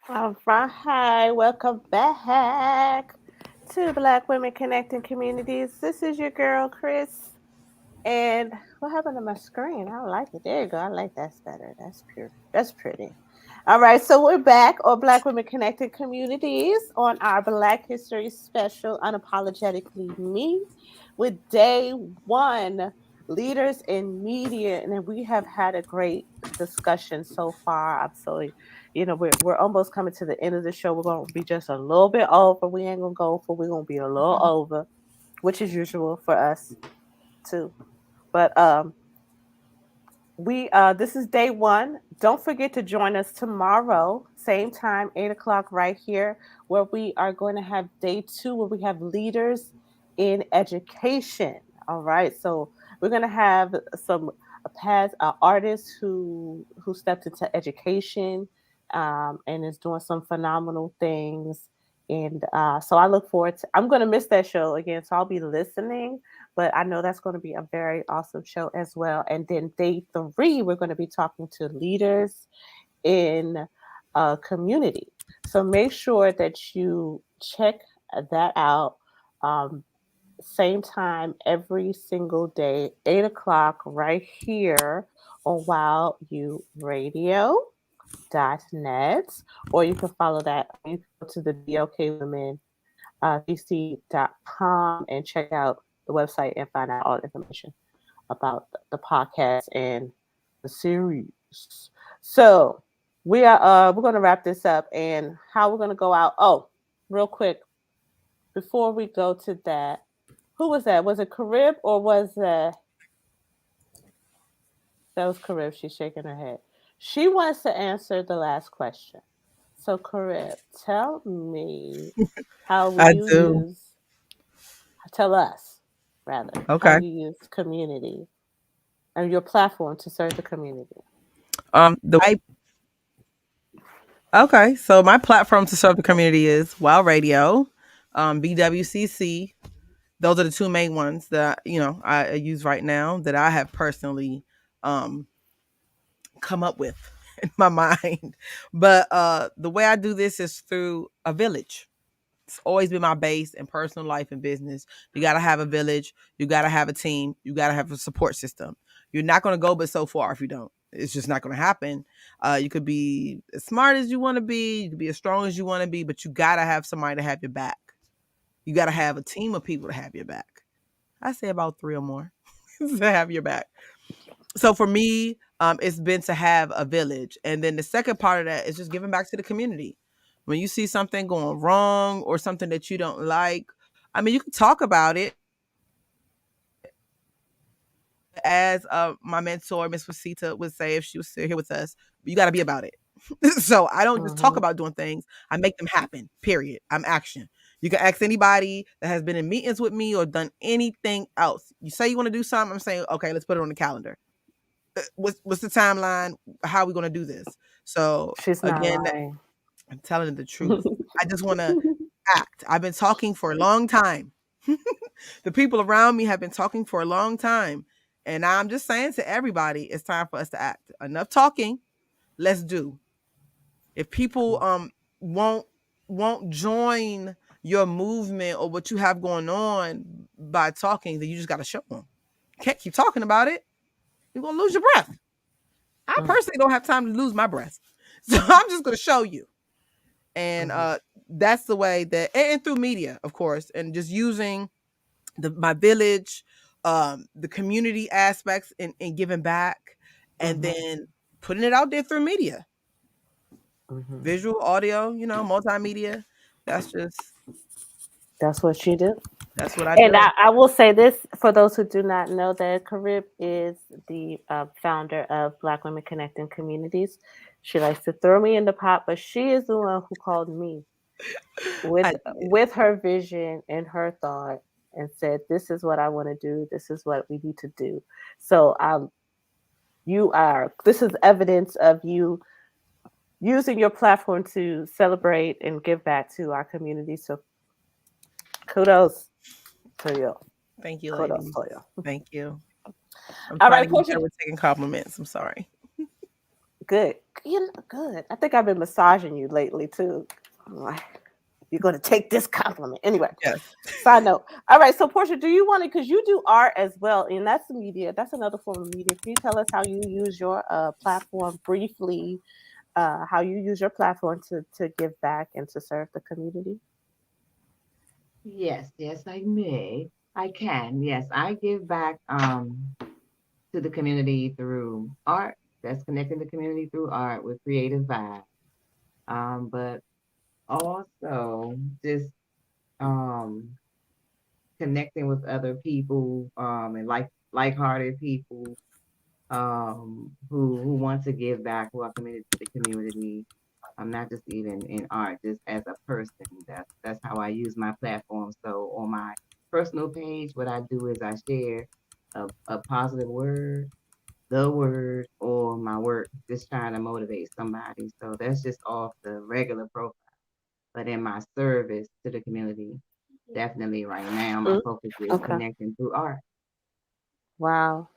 All right, welcome back to Black Women Connecting Communities. This is your girl, Chris. And what happened to my screen? I don't like it. There you go. I like that's better. That's pure. That's pretty. All right, so we're back on Black Women Connected Communities on our Black History Special, Unapologetically Me, with day one, leaders in media, and then we have had a great discussion so far. I'm so, we're almost coming to the end of the show. We're gonna be just a little bit over. We ain't gonna go for. We're gonna be a little over, which is usual for us too. But we this is day one. Don't forget to join us tomorrow, same time, 8 o'clock, right here, where we are going to have day two, where we have leaders in education. All right, so we're going to have some past artists who stepped into education, and is doing some phenomenal things. And so I look forward to. I'm going to miss that show again, so I'll be listening, but I know that's going to be a very awesome show as well. And then day three, we're going to be talking to leaders in a community. So make sure that you check that out. Um, Same time every single day, 8 o'clock, right here on WildU Radio.net, or you can follow that. You can go to the BLK Women dc.com and check out the website and find out all the information about the podcast and the series. So we're gonna wrap this up, and how we're gonna go out. Oh, real quick, before we go to that, who was that? Was it Carib or was that was Carib? She's shaking her head. She wants to answer the last question. So Carib, tell me how I you do. use tell us rather how Okay. you use community and your platform to serve the community. The way Okay, so my platform to serve the community is Wild Radio, BWCC. Those are the two main ones that I use right now that I have personally um, come up with in my mind. But the way I do this is through a village. It's always been my base in personal life and business. You got to have a village. You got to have a team. You got to have a support system. You're not going to go but so far if you don't. It's just not going to happen. You could be as smart as you want to be. You could be as strong as you want to be, but you got to have somebody to have your back. You got to have a team of people to have your back. I say about 3 or more to have your back. So for me, it's been to have a village. And then the second part of that is just giving back to the community. When you see something going wrong or something that you don't like, I mean, you can talk about it. As my mentor, Miss Wasita, would say if she was still here with us, you got to be about it. So I don't just talk Mm-hmm. about doing things, I make them happen, period. I'm action. You can ask anybody that has been in meetings with me or done anything else. You say you want to do something, I'm saying, okay, let's put it on the calendar. What's the timeline? How are we going to do this? So She's not again, lying. I'm telling the truth. I just want to act. I've been talking for a long time. The people around me have been talking for a long time. And I'm just saying to everybody, it's time for us to act. Enough talking. Let's do. If people won't won't join your movement or what you have going on by talking, then you just got to show them. You can't keep talking about it. You're going to lose your breath. I Mm-hmm. personally don't have time to lose my breath. So I'm just going to show you. And that's the way that, and through media, of course, and just using my village, the community aspects and giving back, and Mm-hmm. then putting it out there through media, Mm-hmm. visual, audio, multimedia. That's just, That's what she do. that's what I And do. I will say this for those who do not know that Carib is the founder of Black Women Connecting Communities. She likes to throw me in the pot, but she is the one who called me I did. with her vision and her thought and said, "This is what I want to do. This is what we need to do." So you are. This is evidence of you using your platform to celebrate and give back to our community. So kudos to you. Thank you, Kudos ladies. to you. Thank you. I'm All trying right, to make Portia. sure we're taking compliments. I'm sorry. Good. Good. I think I've been massaging you lately too. I'm like, you're going to take this compliment. Anyway, Yes. side note. All right. So, Portia, do you want to, because you do art as well, and that's the media. That's another form of media. Can you tell us how you use your platform briefly, how you use your platform to give back and to serve the community? Yes, yes, I may. I can. Yes, I give back to the community through art. That's connecting the community through art with creative vibe. But also just um connecting with other people and like-hearted people who want to give back, who are committed to the community. I'm not just even in art, just as a person. That's how I use my platform. So on my personal page, what I do is I share a positive word, the word, or my work, just trying to motivate somebody. So that's just off the regular profile. But in my service to the community, definitely right now, my focus is Okay. connecting through art. Wow.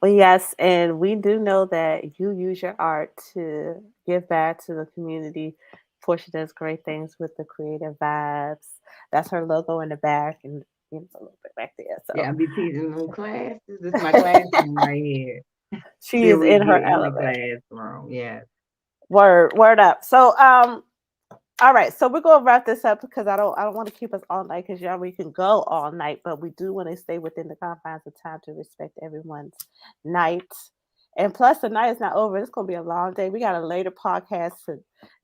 Well, yes, and we do know that you use your art to give back to the community. Portia does great things with the creative vibes. That's her logo in the back, and it's a little bit back there. Yeah, So I be teaching them classes. This is my classroom right here. she Till is we in her get in the element. classroom. Yeah. Word up. So all right, so we're gonna wrap this up because I don't want to keep us all night because we can go all night, but we do want to stay within the confines of time to respect everyone's night. And plus, the night is not over. It's gonna be a long day. We got a later podcast.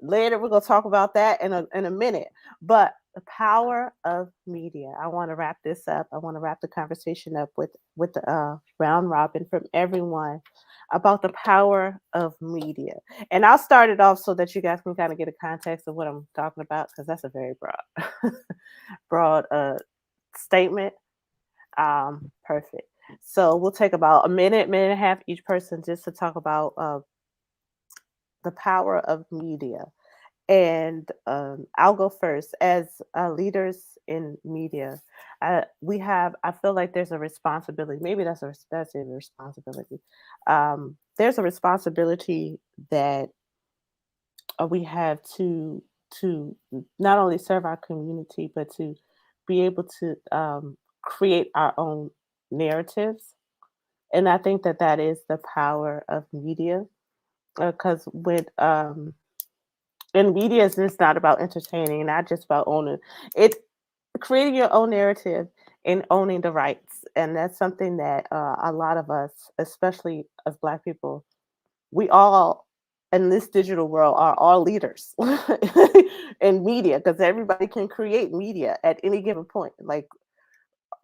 Later, we're gonna talk about that in a minute. But the power of media. I want to wrap this up. I want to wrap the conversation up with the round robin from everyone about the power of media. And I'll start it off so that you guys can kind of get a context of what I'm talking about because that's a very broad statement. Perfect. So we'll take about a minute and a half each person just to talk about the power of media. And I'll go first. As leaders in media, I feel like there's a responsibility. Maybe that's a responsibility. There's a responsibility that we have to not only serve our community, but to be able to create our own narratives. And I think that that is the power of media, because with and media is just not about entertaining, not just about owning it, creating your own narrative and owning the rights. And that's something that a lot of us, especially as Black people, we all in this digital world are all leaders in media because everybody can create media at any given point. Like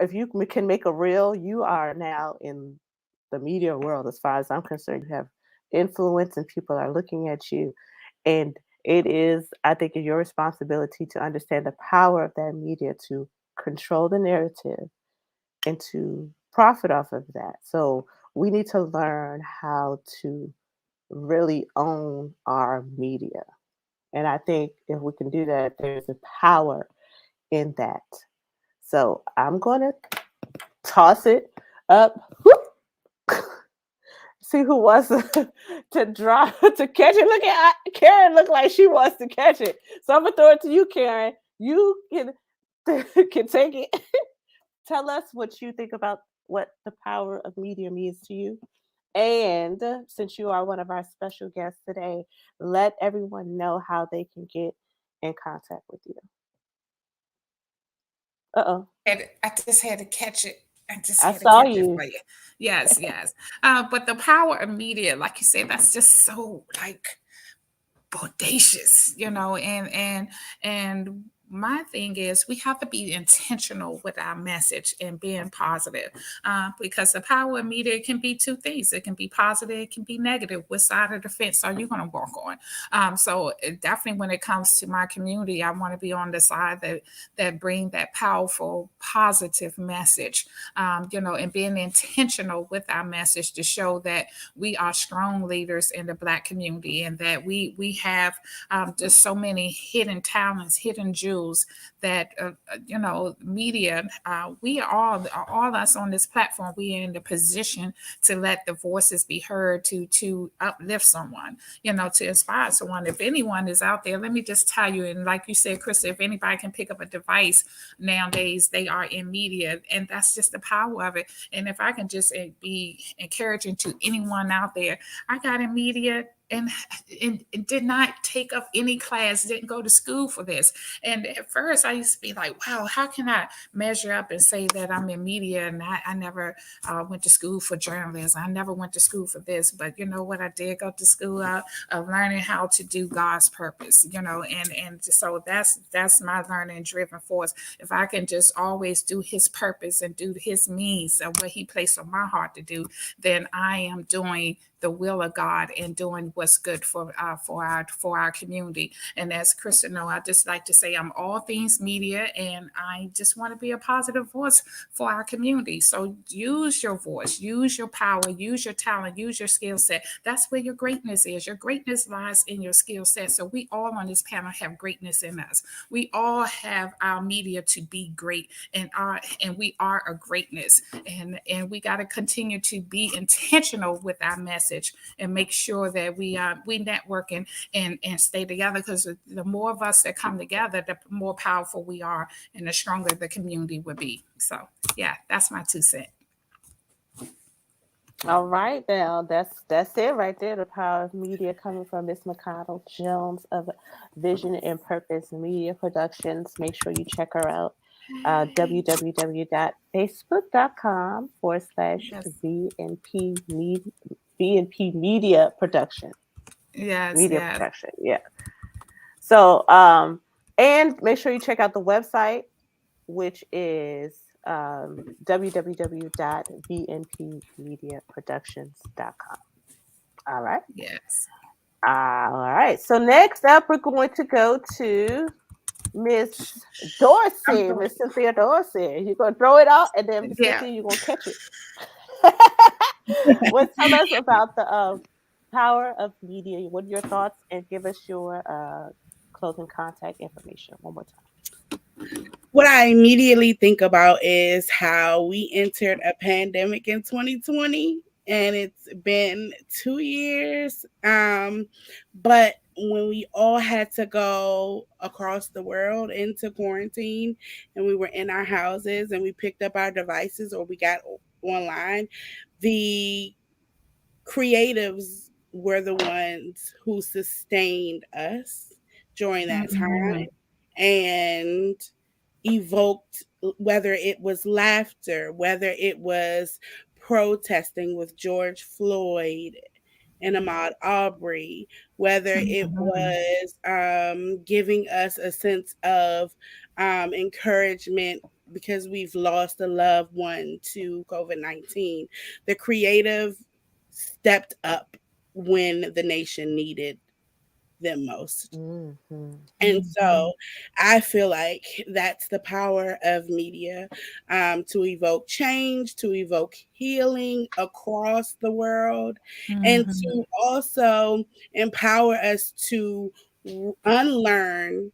if you can make a reel, you are now in the media world. As far as I'm concerned, you have influence and people are looking at you. And it is, I think, your responsibility to understand the power of that media to control the narrative and to profit off of that. So we need to learn how to really own our media. And I think if we can do that, there's a power in that. So I'm going to toss it up. See who wants to drop to catch it. Look at Karen. Look like she wants to catch it. So I'm gonna throw it to you, Karen. You can can take it. Tell us what you think about what the power of media means to you. And since you are one of our special guests today, let everyone know how they can get in contact with you. Uh-oh. I just had to catch it. I just I had to saw catch it you. for you. Yes, yes. But the power of media, like you said, that's just so like bodacious, and my thing is we have to be intentional with our message and being positive, because the power of media can be two things. It can be positive, it can be negative. What side of the fence are you going to walk on? So definitely when it comes to my community, I want to be on the side that bring that powerful positive message, and being intentional with our message to show that we are strong leaders in the Black community and that we have just so many hidden talents, hidden jewels news that media, we all us on this platform, we are in the position to let the voices be heard, to uplift someone, to inspire someone. If anyone is out there, let me just tell you, and like you said, Krista, if anybody can pick up a device nowadays, they are in media, and that's just the power of it. And if I can just be encouraging to anyone out there, I got in media and did not take up any class, didn't go to school for this. And at first I used to be like, wow, how can I measure up and say that I'm in media and I never went to school for journalism. I never went to school for this. But you know what? I did go to school of learning how to do God's purpose, and so that's my learning driven force. If I can just always do his purpose and do his means of what he placed on my heart to do, then I am doing the will of God and doing what's good for our community. And as Krista know, I just like to say I'm all things media, and I just want to be a positive voice for our community. So use your voice, use your power, use your talent, use your skill set. That's where your greatness is. Your greatness lies in your skill set. So we all on this panel have greatness in us. We all have our media to be great, and we are a greatness, and we got to continue to be intentional with our message and make sure that we network and stay together, because the more of us that come together, the more powerful we are and the stronger the community will be. So yeah, that's my 2 cents. All right, now that's it right there. The power of media, coming from Miss Mcconnell Jones of Vision and Purpose Media Productions. Make sure you check her out. www.facebook.com/VNP Media Production. Yes, Media yes. Production, yeah. So, and make sure you check out the website, which is www.vnpmediaproductions.com. All right. Yes. All right. So next up, we're going to go to Miss Dorsey, Miss Cynthia Dorsey. You're going to throw it out, and then Yeah. Cynthia, you're going to catch it. Well, tell us about the power of media. What are your thoughts? And give us your closing contact information one more time. What I immediately think about is how we entered a pandemic in 2020, and it's been 2 years. But when we all had to go across the world into quarantine, and we were in our houses and we picked up our devices or we got online, the creatives were the ones who sustained us during that Mm-hmm. time and evoked, whether it was laughter, whether it was protesting with George Floyd and Ahmaud Arbery, whether it Mm-hmm. was giving us a sense of encouragement because we've lost a loved one to COVID-19. The creative stepped up when the nation needed them most. Mm-hmm. And Mm-hmm. so I feel like that's the power of media, to evoke change, to evoke healing across the world, and Mm-hmm. to also empower us to unlearn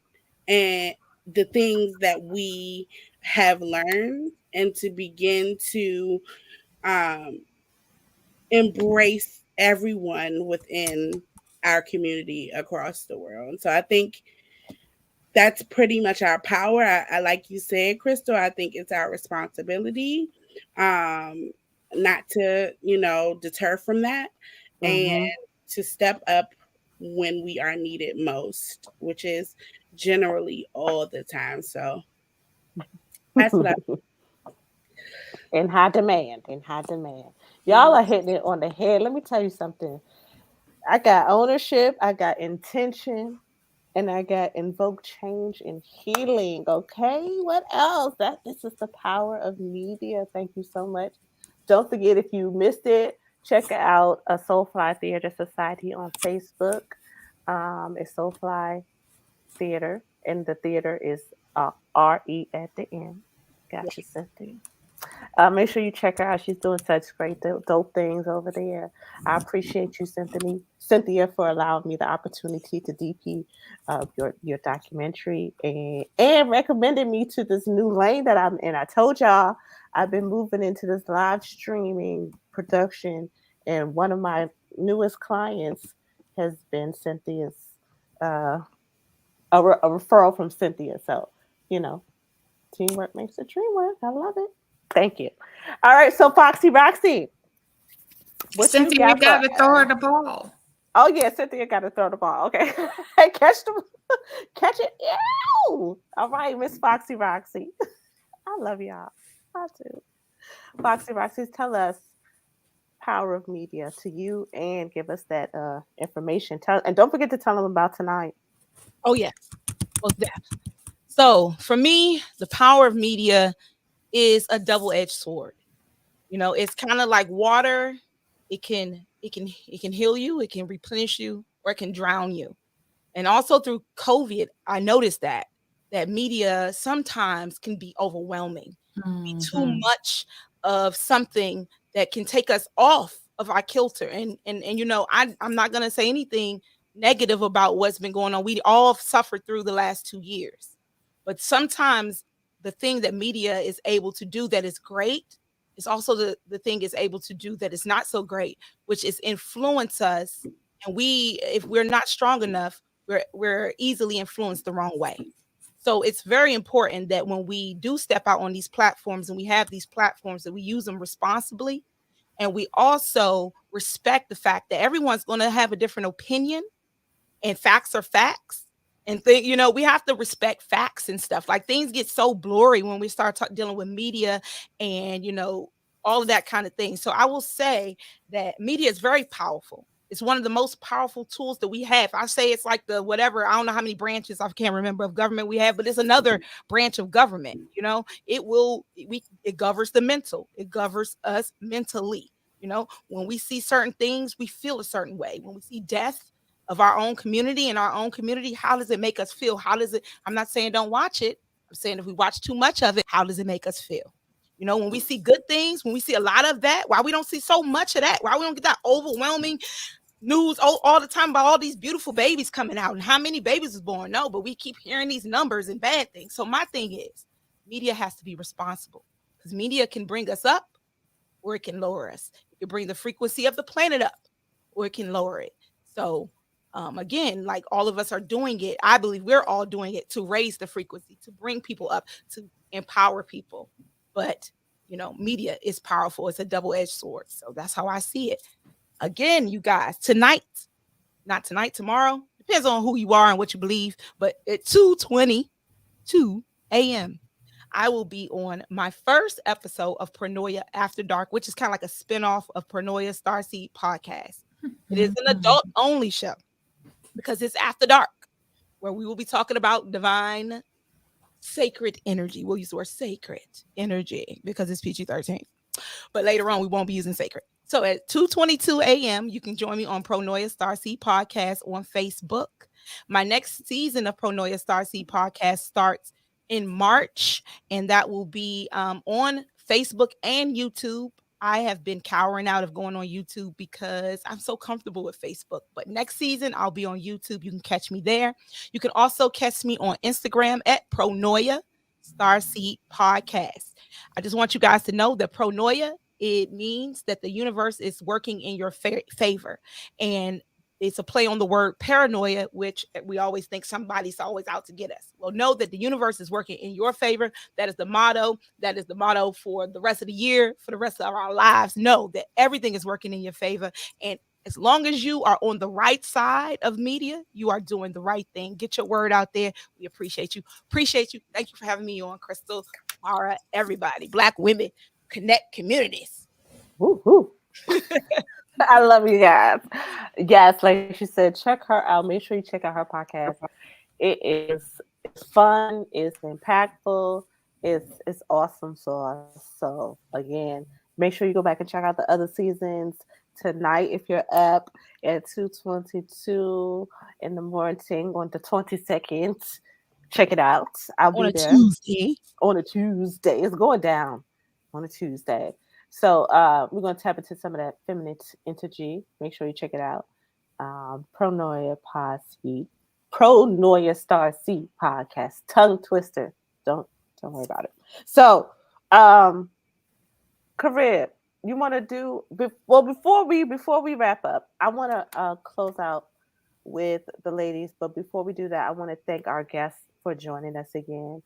and the things that we have learned and to begin to um, embrace everyone within our community across the world. So I think that's pretty much our power. Like you said, Crystal, I think it's our responsibility, not to, deter from that, and Mm-hmm. to step up when we are needed most, which is generally all the time. So that's what I. In high demand, in high demand. Y'all Mm, are hitting it on the head. Let me tell you something. I got ownership, I got intention, and I got invoke change and healing. Okay, what else? This is the power of media. Thank you so much. Don't forget, if you missed it, check out a Soulfly Theater Society on Facebook. It's Soulfly Theater, and the theater is RE at the end. yeah. Gotcha, Cynthia. Make sure you check her out. She's doing such great, dope things over there. I appreciate you, Cynthia, for allowing me the opportunity to DP your documentary and recommending me to this new lane that I'm in. I told y'all I've been moving into this live streaming production, and one of my newest clients has been Cynthia's uh, a referral from Cynthia. So you know, teamwork makes the dream work. I love it. Thank you. All right, so Foxy Roxy, what you Cynthia, you got for? got to throw her the ball. Oh yeah, Cynthia got to throw the ball. Okay, catch the catch it. Ew! All right, Miss Foxy Roxy. I love y'all. I do. Foxy Roxy, tell us power of media to you and give us that information. And don't forget to tell them about tonight. Oh yes, most definitely. So for me, the power of media is a double-edged sword. You know, it's kind of like water. It can heal you, it can replenish you, or it can drown you. And also through COVID, I noticed that media sometimes can be overwhelming, be too much of something that can take us off of our kilter. And you know, I'm not gonna say anything negative about what's been going on. We all suffered through the last 2 years, but sometimes the thing that media is able to do that is great is also the thing is able to do that is not so great, which is influence us. And if we're not strong enough, we're easily influenced the wrong way. So it's very important that when we do step out on these platforms and we have these platforms, that we use them responsibly, and we also respect the fact that everyone's going to have a different opinion, and facts are facts. And you know, we have to respect facts and stuff. Like, things get so blurry when we start dealing with media and, you know, all of that kind of thing. So I will say that media is very powerful. It's one of the most powerful tools that we have. I say it's like the whatever, I don't know how many branches, I can't remember, of government we have, but it's another branch of government. You know, it governs the mental. It governs us mentally. You know, when we see certain things, we feel a certain way. When we see death of our own community in our own community, how does it make us feel? How does it, I'm not saying don't watch it. I'm saying if we watch too much of it, how does it make us feel? You know, when we see good things, when we see a lot of that, why we don't see so much of that? Why we don't get that overwhelming news all the time about all these beautiful babies coming out and how many babies is born? No, but we keep hearing these numbers and bad things. So my thing is, media has to be responsible, because media can bring us up or it can lower us. It can bring the frequency of the planet up or it can lower it. So again, like, all of us are doing it. I believe we're all doing it to raise the frequency, to bring people up, to empower people. But, you know, media is powerful. It's a double-edged sword. So that's how I see it. Again, you guys, tonight, not tonight, tomorrow, depends on who you are and what you believe, but at 2:22 a.m., I will be on my first episode of Paranoia After Dark, which is kind of like a spinoff of Paranoia Starseed podcast. It is an adult-only show because it's after dark, where we will be talking about divine, sacred energy. We'll use the word sacred energy because it's PG-13. But later on, we won't be using sacred. So at 2:22 a.m., you can join me on Pronoia Starseed Podcast on Facebook. My next season of Pronoia Starseed Podcast starts in March, and that will be on Facebook and YouTube. I have been cowering out of going on YouTube because I'm so comfortable with Facebook. But next season, I'll be on YouTube. You can catch me there. You can also catch me on Instagram at Pronoia Starseed Podcast. I just want you guys to know that Pronoia, it means that the universe is working in your favor. And it's a play on the word paranoia, which we always think somebody's always out to get us. Well, know that the universe is working in your favor. That is the motto. That is the motto for the rest of the year, for the rest of our lives. Know that everything is working in your favor. And as long as you are on the right side of media, you are doing the right thing. Get your word out there. We appreciate you. Appreciate you. Thank you for having me on, Crystal, Mara, everybody. Black women connect communities. Woo-hoo. I love you guys. Yes, like she said, check her out. Make sure you check out her podcast. It's fun, it's impactful, it's awesome sauce. So again, make sure you go back and check out the other seasons tonight if you're up at 2:22 in the morning on the 22nd. Check it out. I'll be there Tuesday. on a Tuesday. It's going down. on a Tuesday. So we're going to tap into some of that feminine energy. Make sure you check it out. Pronoia Pod Speak, Pronoia Star C podcast, tongue twister. Don't worry about it. So, Karib, you want to do well before we wrap up? I want to close out with the ladies, but before we do that, I want to thank our guests for joining us again.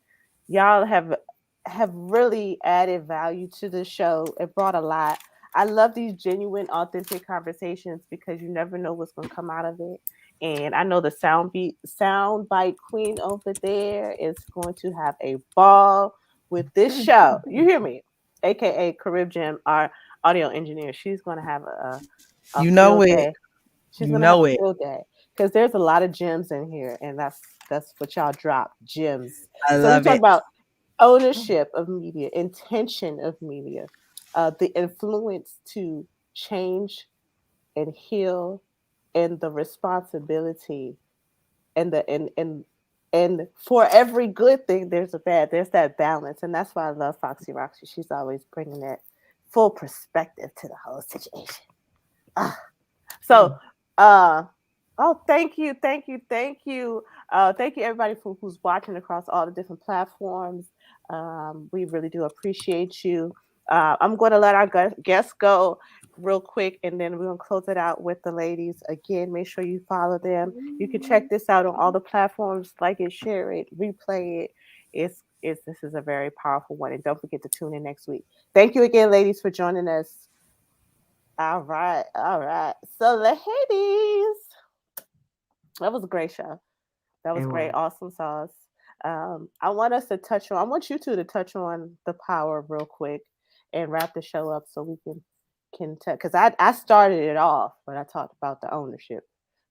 Y'all have really added value to the show. It brought a lot. I love these genuine, authentic conversations because you never know what's going to come out of it. And I know the sound bite queen over there is going to have a ball with this show. You hear me? AKA Carib Jim, our audio engineer. She's going to have a You know field it. day. She's You going to have know a it. field day because there's a lot of gems in here, and that's what y'all drop, gems. I So we love talk it. about ownership of media, intention of media, the influence to change and heal, and the responsibility, and the and for every good thing, there's a bad. There's that balance, and that's why I love Foxy Roxy. She's always bringing that full perspective to the whole situation. So, oh, thank you, thank you, thank you, thank you, everybody who's watching across all the different platforms. We really do appreciate you. I'm going to let our guests go real quick, and then we're going to close it out with the ladies. Again, make sure you follow them. You can check this out on all the platforms. Like it, share it, replay it. This is a very powerful one, and don't forget to tune in next week. Thank you again, ladies, for joining us. All right, all right. So, ladies, that was a great show. That was great, awesome sauce. I want us to touch on. I want you two to touch on the power real quick and wrap the show up so we can because I started it off when I talked about the ownership.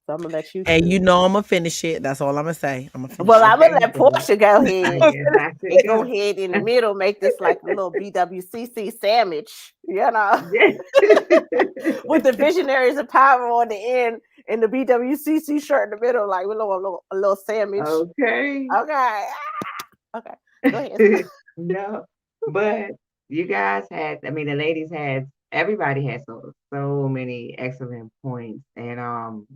So I'm gonna let you. And you know I'm gonna finish it. That's all I'm gonna say. I'm gonna finish Well, it. I'm gonna let Portia go ahead. Exactly. Go ahead in the middle, make this like a little BWCC sandwich, you know, with the visionaries of power on the end and the BWCC shirt in the middle, like with a little sandwich. Okay. Okay. Okay. Go ahead. No, but you guys had, I mean, the ladies had, everybody had so many excellent points. And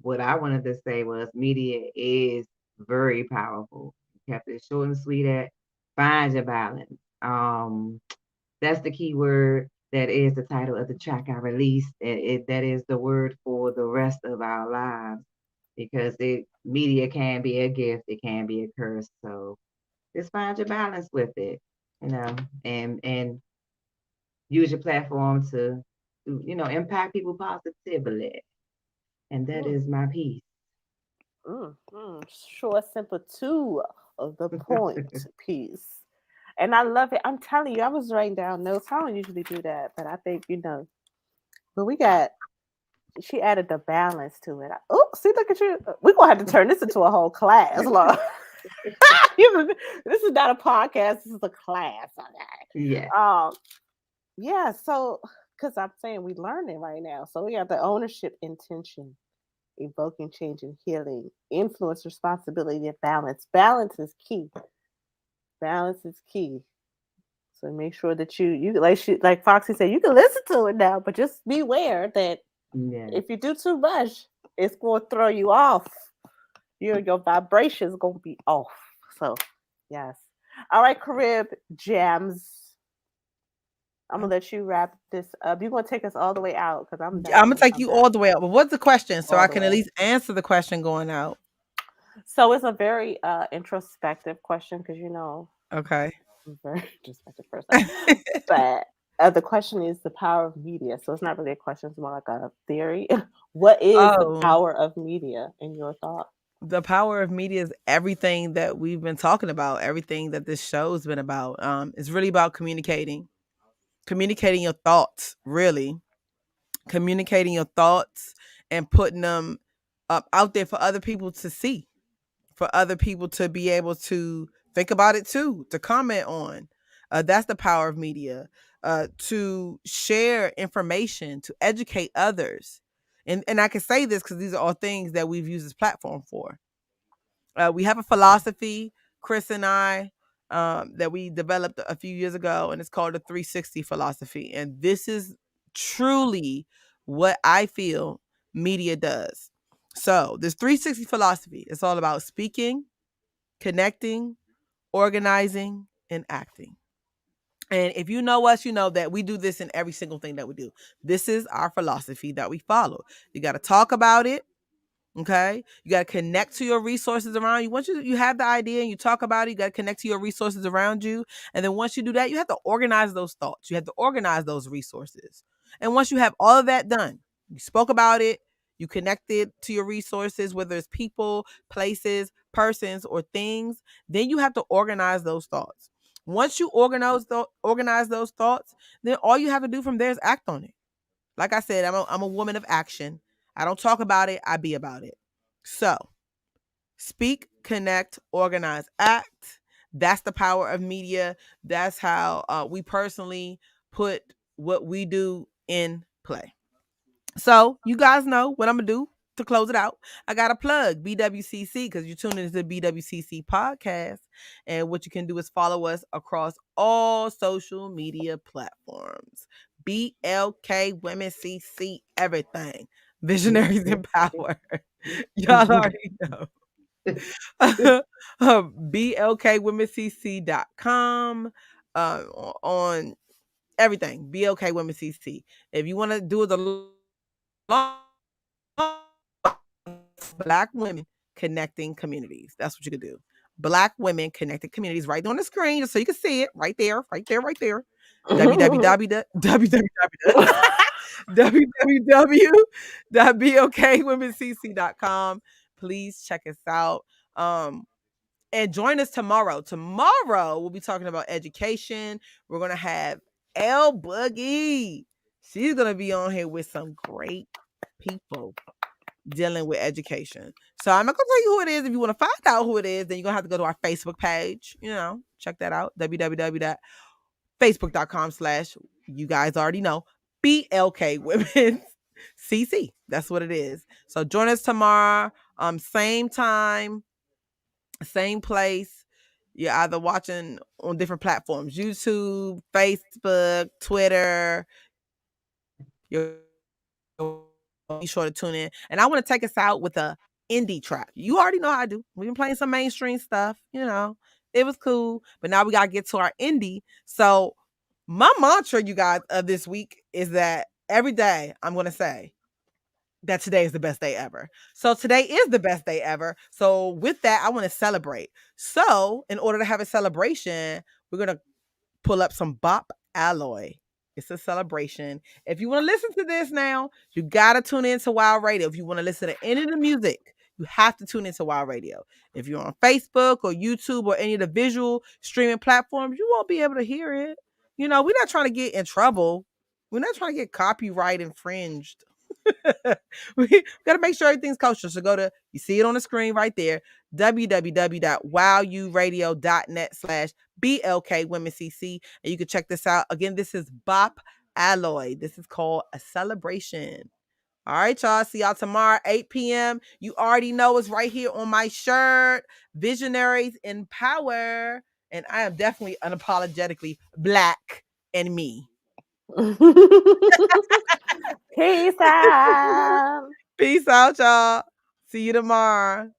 what I wanted to say was media is very powerful. You kept it short and sweet at find your balance. That's the key word. That is the title of the track I released. That is the word for the rest of our lives because media can be a gift, it can be a curse. So just find your balance with it, and use your platform to impact people positively. And that is my piece. Short, simple, to the point piece. And I love it. I'm telling you, I was writing down notes. I don't usually do that, but I think, but she added the balance to it. Oh, see, look at you. We're going to have to turn this into a whole class, Lord. This is not a podcast. This is a class. Okay. Yeah. Yeah. So, because I'm saying we learning right now. So we got the ownership, intention, evoking change and healing, influence, responsibility, and balance. Balance is key. Balance is key. So make sure that you like Foxy said, you can listen to it now, but just beware that if you do too much, it's going to throw you off. Your vibrations going to be off. So, yes. All right, Carib Jams. I'm gonna let you wrap this up. You're gonna take us all the way out because I'm gonna take you all the way out. But what's the question? So I can at least answer the question going out. So it's a very introspective question because Okay. I'm a very introspective person. But the question is the power of media. So it's not really a question; it's more like a theory. What is the power of media in your thought? The power of media is everything that we've been talking about. Everything that this show's been about. It's really about communicating your thoughts. Really, communicating your thoughts and putting them out there for other people to see, for other people to be able to think about it too, to comment on. That's the power of media. To share information, to educate others. And I can say this because these are all things that we've used this platform for. We have a philosophy, Chris and I, that we developed a few years ago, and it's called the 360 philosophy. And this is truly what I feel media does. So this 360 philosophy is all about speaking, connecting, organizing, and acting. And if you know us, you know that we do this in every single thing that we do. This is our philosophy that we follow. You got to talk about it. Okay. You got to connect to your resources around you. Once you have the idea and you talk about it, you got to connect to your resources around you. And then once you do that, you have to organize those thoughts. You have to organize those resources. And once you have all of that done, you spoke about it, you connected to your resources, whether it's people, places, persons, or things, then you have to organize those thoughts. Once you organize those thoughts, then all you have to do from there is act on it. Like I said, I'm a woman of action. I don't talk about it, I be about it. So, speak, connect, organize, act. That's the power of media. That's how we personally put what we do in play. So, you guys know what I'm going to do to close it out. I got to plug BWCC because you're tuning into the BWCC podcast. And what you can do is follow us across all social media platforms. BLK Women CC everything. Visionaries in Power. Y'all already know. BLKWomenCC.com on everything. BLK Women CC. If you want to do it the Black women connecting communities. That's what you could do. Black women connected communities right on the screen so you can see it right there. www.blkwomencc.com. Please check us out. And join us tomorrow. Tomorrow, we'll be talking about education. We're going to have L Boogie. She's going to be on here with some great people dealing with education. So I'm not going to tell you who it is. If you want to find out who it is, then you're going to have to go to our Facebook page. Check that out. www.facebook.com/ you guys already know, BLK Women CC. That's what it is. So join us tomorrow. Same time, same place. You're either watching on different platforms, YouTube, Facebook, Twitter. Be sure to tune in. And I want to take us out with a indie track. You already know how I do. We've been playing some mainstream stuff. It was cool. But now we got to get to our indie. So my mantra, you guys, of this week is that every day I'm going to say that today is the best day ever. So today is the best day ever. So with that, I want to celebrate. So in order to have a celebration, we're going to pull up some Bop Alloy. It's a celebration. If you want to listen to this now, you got to tune into Wild Radio. If you want to listen to any of the music, you have to tune into Wild Radio. If you're on Facebook or YouTube or any of the visual streaming platforms, you won't be able to hear it. We're not trying to get in trouble. We're not trying to get copyright infringed. We got to make sure everything's kosher. So you see it on the screen right there, www.wowuradio.net/BLK Women CC. And you can check this out. Again, this is Bop Alloy. This is called A Celebration. All right, y'all. See y'all tomorrow, 8 p.m. You already know it's right here on my shirt. Visionaries in Power. And I am definitely unapologetically black and me. Peace out. Peace out, y'all. See you tomorrow.